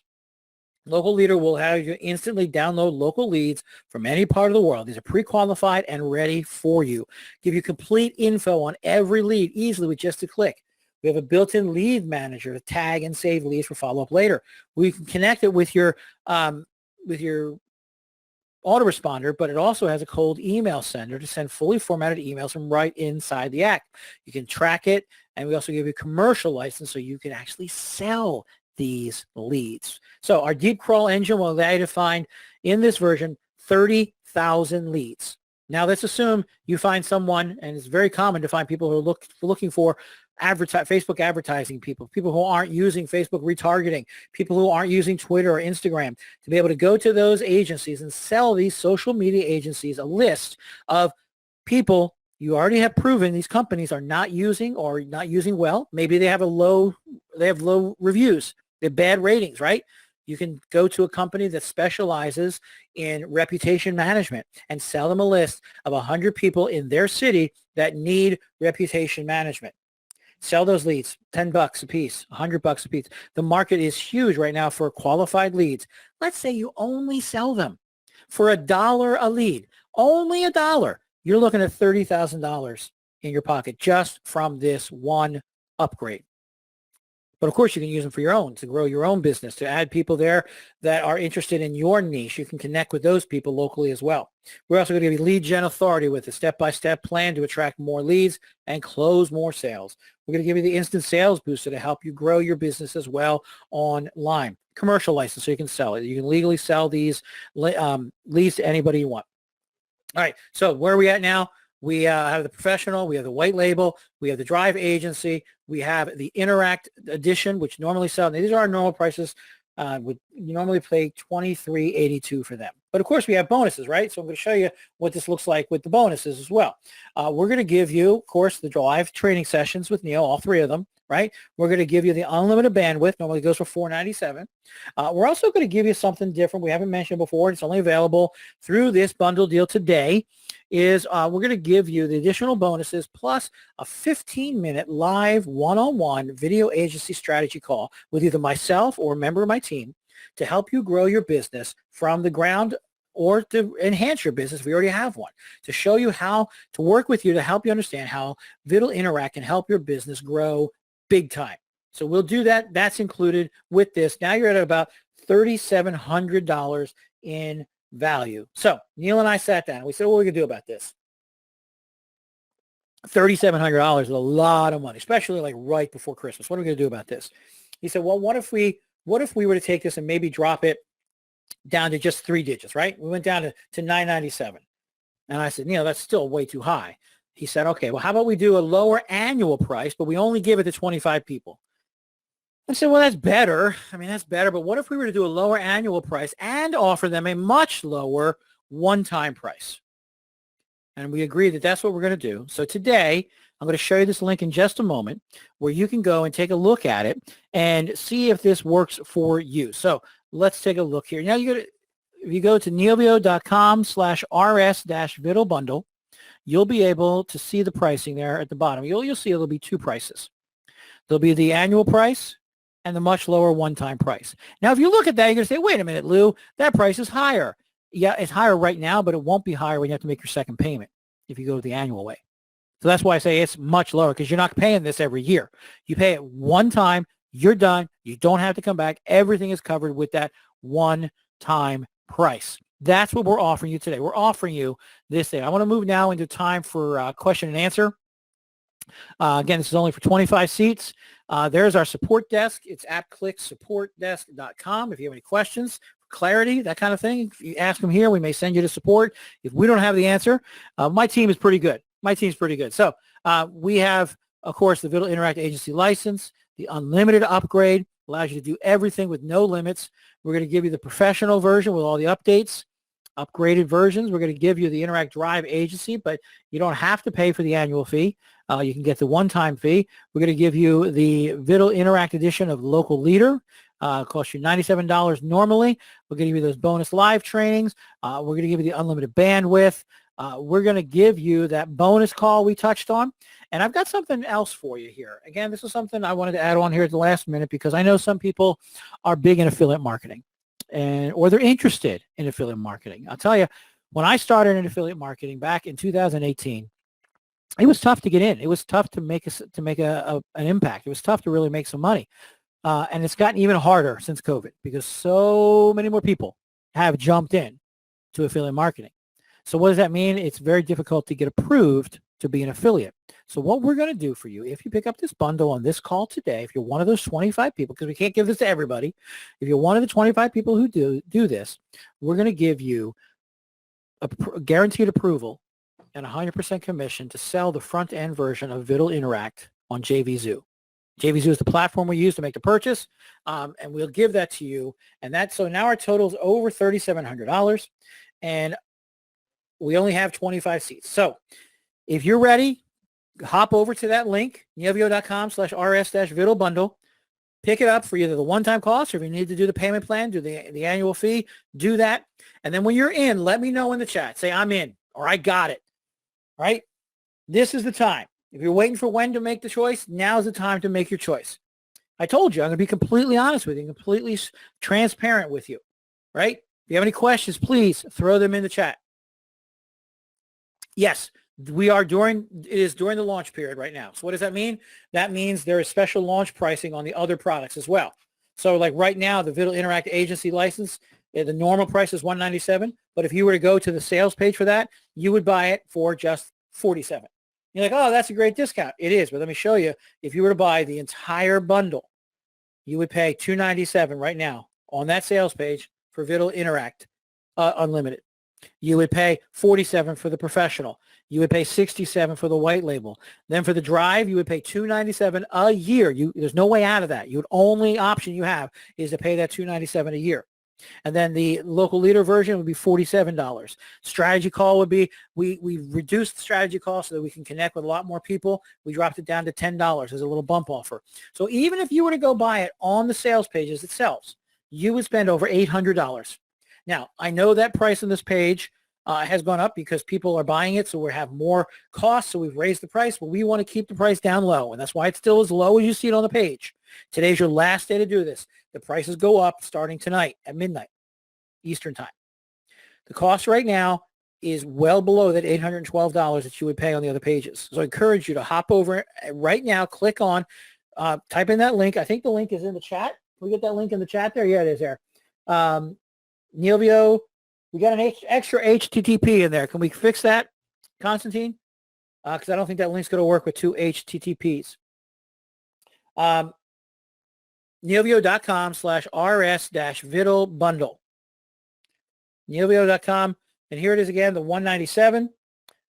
Local Leader will have you instantly download local leads from any part of the world. These are pre-qualified and ready for you. Give you complete info on every lead easily with just a click. We have a built-in lead manager to tag and save leads for follow-up later. We can connect it with your autoresponder, but it also has a cold email sender to send fully formatted emails from right inside the app. You can track it, and we also give you a commercial license so you can actually sell these leads. So our deep crawl engine will allow you to find, in this version, 30,000 leads. Now let's assume you find someone, and it's very common to find people who are looking for Facebook advertising people who aren't using Facebook retargeting, people who aren't using Twitter or Instagram, to be able to go to those agencies and sell these social media agencies a list of people you already have proven these companies are not using or not using well. Maybe they have low reviews, they have bad ratings, right? You can go to a company that specializes in reputation management and sell them a list of 100 people in their city that need reputation management. Sell those leads, $10 a piece, $100 a piece. The market is huge right now for qualified leads. Let's say you only sell them for $1 a lead, only $1. You're looking at $30,000 in your pocket just from this one upgrade. But of course, you can use them for your own, to grow your own business, to add people there that are interested in your niche. You can connect with those people locally as well. We're also going to give you lead gen authority with a step-by-step plan to attract more leads and close more sales. We're going to give you the instant sales booster to help you grow your business as well online. Commercial license so you can sell it. You can legally sell these leads to anybody you want. All right, so where are we at now? We have the professional, we have the white label, we have the drive agency, we have the Interact edition, which normally sell. These are our normal prices. You normally pay $23.82 for them. But of course, we have bonuses, right? So I'm going to show you what this looks like with the bonuses as well. We're going to give you, of course, the live training sessions with Neil, all three of them, right? We're going to give you the unlimited bandwidth. Normally goes for $497. We're also going to give you something different we haven't mentioned before. It's only available through this bundle deal today. We're going to give you the additional bonuses plus a 15-minute live one-on-one video agency strategy call with either myself or a member of my team to help you grow your business from the ground or to enhance your business if you already have one, to show you how to work with you to help you understand how Viddle Interact can help your business grow big time. So we'll do that. That's included with this. Now you're at about $3,700 in value. So Neil and I sat down. We said, what are we going to do about this? $3,700 is a lot of money, especially like right before Christmas. What are we going to do about this? He said, well, what if we were to take this and maybe drop it down to just 3 digits, right? We went down to $997. And I said, Neil, that's still way too high. He said, okay, well, how about we do a lower annual price, but we only give it to 25 people? I said, well, that's better. I mean, that's better. But what if we were to do a lower annual price and offer them a much lower one-time price? And we agreed that that's what we're going to do. So today, I'm going to show you this link in just a moment where you can go and take a look at it and see if this works for you. So let's take a look here. Now, if you go to neilvio.com/rs-Viddle bundle, you'll be able to see the pricing there at the bottom. You'll see there'll be 2 prices. There'll be the annual price and the much lower one-time price. Now, if you look at that, you're going to say, wait a minute, Lou, that price is higher. Yeah, it's higher right now, but it won't be higher when you have to make your second payment if you go the annual way. So that's why I say it's much lower, because you're not paying this every year. You pay it one time, you're done. You don't have to come back. Everything is covered with that one-time price. That's what we're offering you today. We're offering you this thing. I want to move now into time for question and answer. Again, this is only for 25 seats. There's our support desk. It's appclicksupportdesk.com. If you have any questions, clarity, that kind of thing, if you ask them here, we may send you to support. If we don't have the answer, my team is pretty good. So we have, of course, the Viddle Interact Agency license, the unlimited upgrade, allows you to do everything with no limits. We're going to give you the professional version with all the updates, upgraded versions. We're going to give you the Interact Drive Agency, but you don't have to pay for the annual fee. You can get the one-time fee. We're going to give you the Viddle Interact edition of Local Leader. Costs you $97 normally. We're going to give you those bonus live trainings. We're going to give you the unlimited bandwidth. We're going to give you that bonus call we touched on. And I've got something else for you here. Again, this is something I wanted to add on here at the last minute because I know some people are big in affiliate marketing or they're interested in affiliate marketing. I'll tell you, when I started in affiliate marketing back in 2018, it was tough to get in. It was tough to make an impact. It was tough to really make some money. And it's gotten even harder since COVID because so many more people have jumped in to affiliate marketing. So what does that mean? It's very difficult to get approved to be an affiliate. So what we're going to do for you, if you pick up this bundle on this call today, if you're one of those 25 people, because we can't give this to everybody, if you're one of the 25 people who do this, we're going to give you a guaranteed approval and 100% commission to sell the front-end version of Viddle Interact on JVZoo. JVZoo is the platform we use to make the purchase, and we'll give that to you. And so now our total is over $3,700, and we only have 25 seats. So if you're ready, hop over to that link, neovio.com/rs-Viddle bundle. Pick it up for either the one-time cost, or if you need to do the payment plan, do the annual fee, do that. And then when you're in, let me know in the chat. Say, I'm in, or I got it. All right? This is the time. If you're waiting for when to make the choice, now's the time to make your choice. I told you, I'm going to be completely honest with you, completely transparent with you, right? If you have any questions, please throw them in the chat. Yes, it is during the launch period right now. So what does that mean? That means there is special launch pricing on the other products as well. So like right now, the Viddle Interact agency license, the normal price is $197. But if you were to go to the sales page for that, you would buy it for just $47. You're like, oh, that's a great discount. It is, but let me show you. If you were to buy the entire bundle, you would pay $297 right now on that sales page for Viddle Interact Unlimited. You would pay $47 for the professional. You would pay $67 for the white label. Then for the drive, you would pay $297 a year. There's no way out of that. Only option you have is to pay that $297 a year. And then the local leader version would be $47. Strategy call would be, we reduced the strategy call so that we can connect with a lot more people. We dropped it down to $10 as a little bump offer. So even if you were to go buy it on the sales pages itself, you would spend over $800. Now, I know that price on this page has gone up because people are buying it, so we have more costs, so we've raised the price, but we want to keep the price down low, and that's why it's still as low as you see it on the page. Today's your last day to do this. The prices go up starting tonight at midnight Eastern time. The cost right now is well below that $812 that you would pay on the other pages. So I encourage you to hop over right now, click on, type in that link. I think the link is in the chat. Can we get that link in the chat there? Yeah, it is there. Neovio, we got an extra HTTP in there. Can we fix that, Constantine? Because I don't think that link's going to work with two HTTPs. Neovio.com/rs-Viddle bundle. Neovio.com. And here it is again, the $197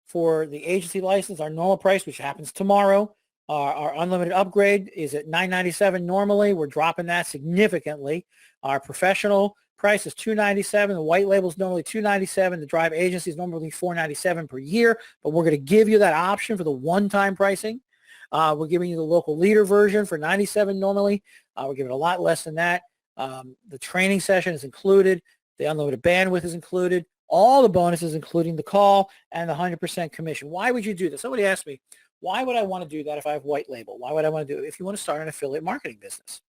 for the agency license, our normal price, which happens tomorrow. Our unlimited upgrade is at $997 normally. We're dropping that significantly. Our professional price is $297. The white label is normally $297. The drive agency is normally $497 per year, but we're going to give you that option for the one-time pricing. We're giving you the local leader version for $97 normally. We're giving a lot less than that. The training session is included. The unlimited bandwidth is included. All the bonuses, including the call and the 100% commission. Why would you do this? Somebody asked me, why would I want to do that if I have white label? Why would I want to do it if you want to start an affiliate marketing business,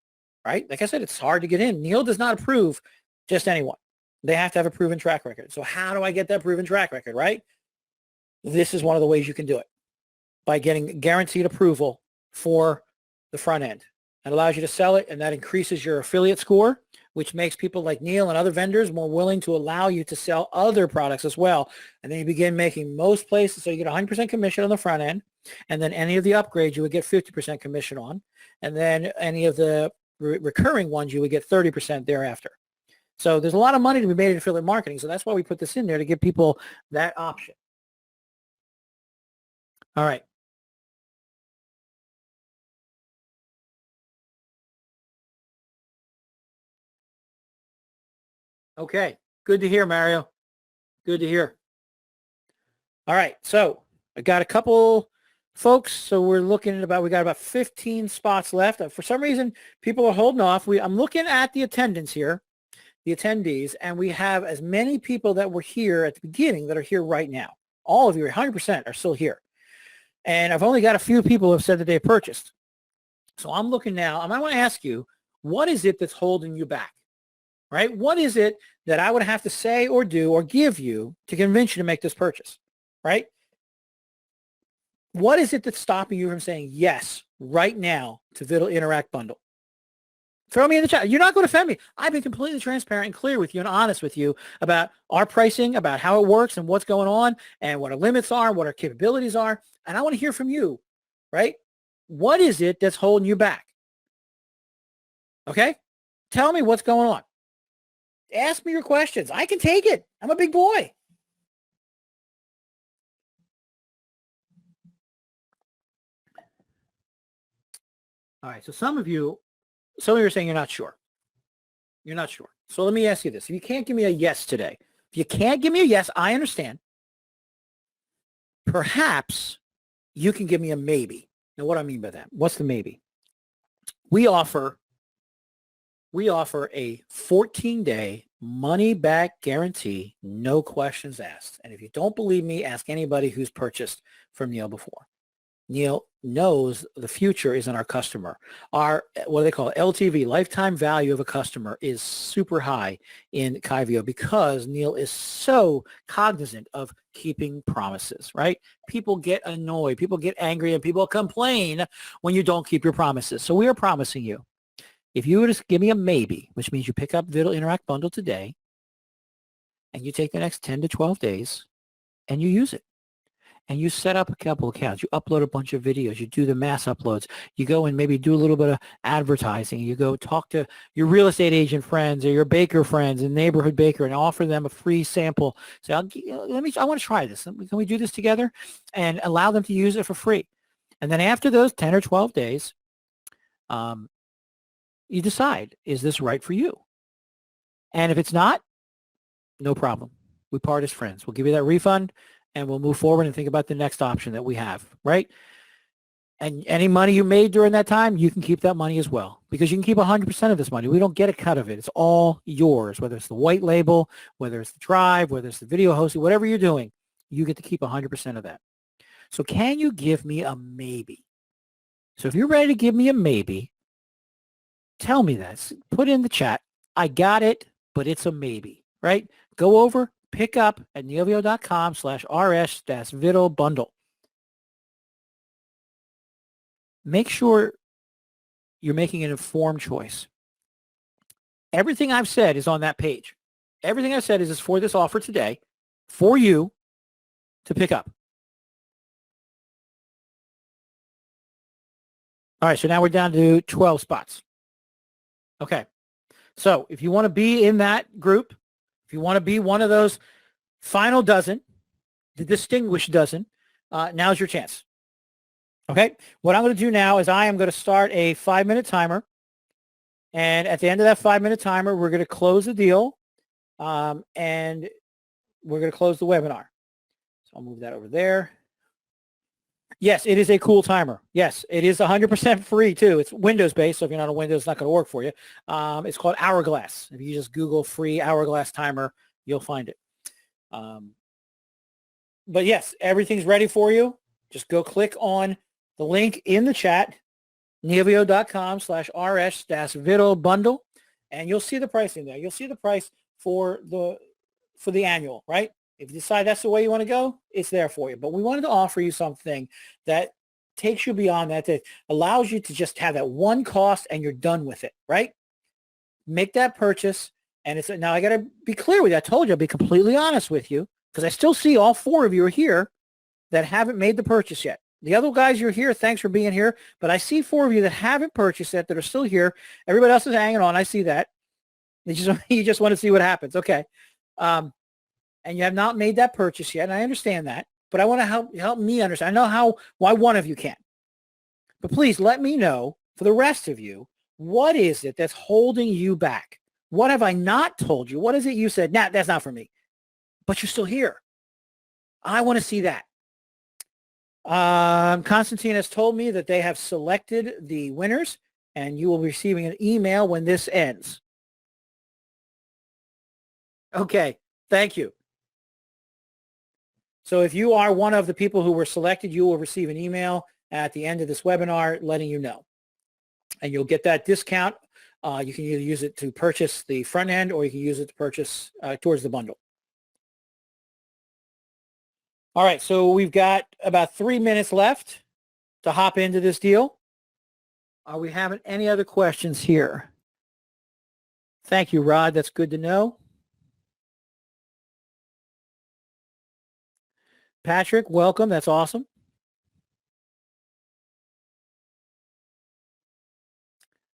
right? Like I said, it's hard to get in. Neil does not approve just anyone. They have to have a proven track record. So how do I get that proven track record, right? This is one of the ways you can do it, by getting guaranteed approval for the front end. It allows you to sell it, and that increases your affiliate score, which makes people like Neil and other vendors more willing to allow you to sell other products as well. And then you begin making most places, so you get 100% commission on the front end, and then any of the upgrades you would get 50% commission on, and then any of the recurring ones you would get 30% thereafter. So there's a lot of money to be made in affiliate marketing, so that's why we put this in there, to give people that option. All right. Okay, good to hear, Mario. Good to hear. All right, so I got a couple folks. So we're looking at we got about 15 spots left. For some reason, people are holding off. I'm looking at the attendance here, the attendees, and we have as many people that were here at the beginning that are here right now. All of you, 100%, are still here. And I've only got a few people who have said that they purchased. So I'm looking now, and I want to ask you, what is it that's holding you back? Right? What is it that I would have to say or do or give you to convince you to make this purchase? Right? What is it that's stopping you from saying yes right now to Viddle Interact Bundle? Throw me in the chat. You're not going to offend me. I've been completely transparent and clear with you and honest with you about our pricing, about how it works and what's going on and what our limits are, what our capabilities are. And I want to hear from you, right? What is it that's holding you back? Okay? Tell me what's going on. Ask me your questions. I can take it. I'm a big boy. All right. So some of you are saying you're not sure. You're not sure. So let me ask you this. If you can't give me a yes today, if you can't give me a yes, I understand. Perhaps you can give me a maybe. Now, what do I mean by that? What's the maybe? We offer a 14-day money-back guarantee, no questions asked. And if you don't believe me, ask anybody who's purchased from Neil before. Neil knows the future is in our customer. Our, what do they call it? LTV, lifetime value of a customer, is super high in Kyvio because Neil is so cognizant of keeping promises, right? People get annoyed, people get angry, and people complain when you don't keep your promises. So we are promising you, if you were to give me a maybe, which means you pick up Viddle Interact Bundle today, and you take the next 10 to 12 days, and you use it, and you set up a couple accounts, you upload a bunch of videos, you do the mass uploads, you go and maybe do a little bit of advertising, you go talk to your real estate agent friends or your baker friends and neighborhood baker and offer them a free sample. Say, I want to try this. Can we do this together? And allow them to use it for free. And then after those 10 or 12 days, you decide, is this right for you? And if it's not, no problem. We part as friends. We'll give you that refund, and we'll move forward and think about the next option that we have, right? And any money you made during that time, you can keep that money as well, because you can keep 100% of this money. We don't get a cut of it. It's all yours, whether it's the white label, whether it's the drive, whether it's the video hosting, whatever you're doing, you get to keep 100% of that. So can you give me a maybe? So if you're ready to give me a maybe, tell me that. Put in the chat, I got it, but it's a maybe, right? Go over, pick up at neilvio.com/rs-Viddle bundle. Make sure you're making an informed choice. Everything I've said is on that page. Everything I've said is for this offer today, for you to pick up. All right, so now we're down to 12 spots. Okay, so if you want to be in that group, if you want to be one of those final dozen, the distinguished dozen, now's your chance. Okay, what I'm going to do now is I am going to start a 5-minute timer. And at the end of that 5-minute timer, we're going to close the deal and we're going to close the webinar. So I'll move that over there. Yes, it is a cool timer. Yes, it is 100% free too. It's Windows-based, so if you're not on Windows, it's not going to work for you. It's called Hourglass. If you just Google free Hourglass timer, you'll find it. But yes, everything's ready for you. Just go click on the link in the chat, neilvio.com/rs-Viddle bundle, and you'll see the pricing there. You'll see the price for the annual, right? If you decide that's the way you want to go, it's there for you. But we wanted to offer you something that takes you beyond that allows you to just have that one cost and you're done with it, right? Make that purchase. And it's now I got to be clear with you. I told you I'll be completely honest with you because I still see all 4 of you are here that haven't made the purchase yet. The other guys, you're here. Thanks for being here. But I see 4 of you that haven't purchased yet that are still here. Everybody else is hanging on. I see that. You just want to see what happens. Okay. And you have not made that purchase yet, and I understand that, but I want to help me understand. I know why one of you can't. But please let me know, for the rest of you, what is it that's holding you back? What have I not told you? What is it you said, nah, that's not for me, but you're still here? I want to see that. Constantine has told me that they have selected the winners, and you will be receiving an email when this ends. Okay, thank you. So if you are one of the people who were selected, you will receive an email at the end of this webinar letting you know. And you'll get that discount. You can either use it to purchase the front end or you can use it to purchase towards the bundle. All right, so we've got about 3 minutes left to hop into this deal. Are we having any other questions here? Thank you, Rod. That's good to know. Patrick, welcome. That's awesome.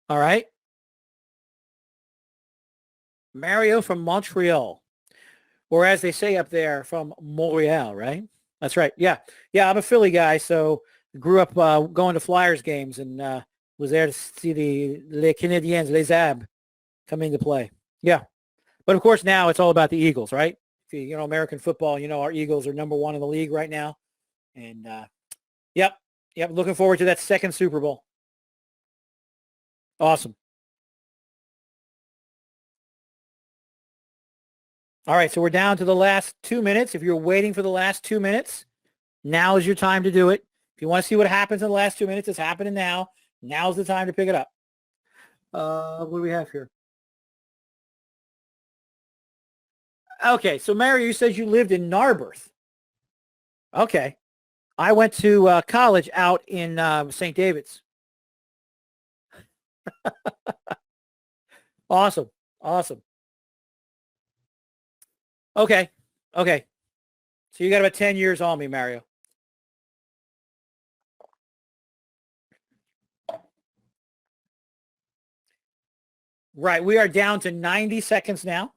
All right. Mario from Montreal, or as they say up there, from Montreal, right? That's right. Yeah. Yeah, I'm a Philly guy, so grew up going to Flyers games and was there to see the Les Canadiens, Les Abs come into play. Yeah. But of course now it's all about the Eagles, right? You know, American football, you know, our Eagles are number one in the league right now. And yep. Looking forward to that second Super Bowl. Awesome. All right, so we're down to the last 2 minutes. If you're waiting for the last 2 minutes, now is your time to do it. If you want to see what happens in the last 2 minutes, it's happening now. Now's the time to pick it up. What do we have here? Okay, so Mary, you said you lived in Narberth. Okay. I went to college out in St. David's. Awesome. Okay. So you got about 10 years on me, Mario. Right. We are down to 90 seconds now.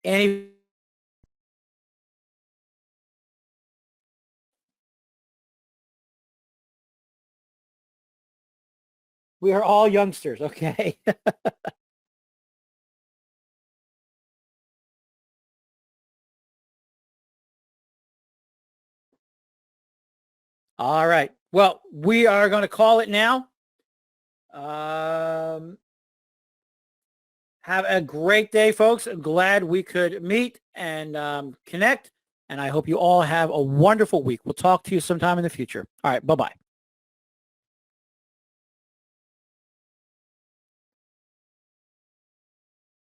Any We are all youngsters, okay? All right. Well, we are going to call it now. Have a great day, folks. I'm glad we could meet and connect. And I hope you all have a wonderful week. We'll talk to you sometime in the future. All right. Bye-bye.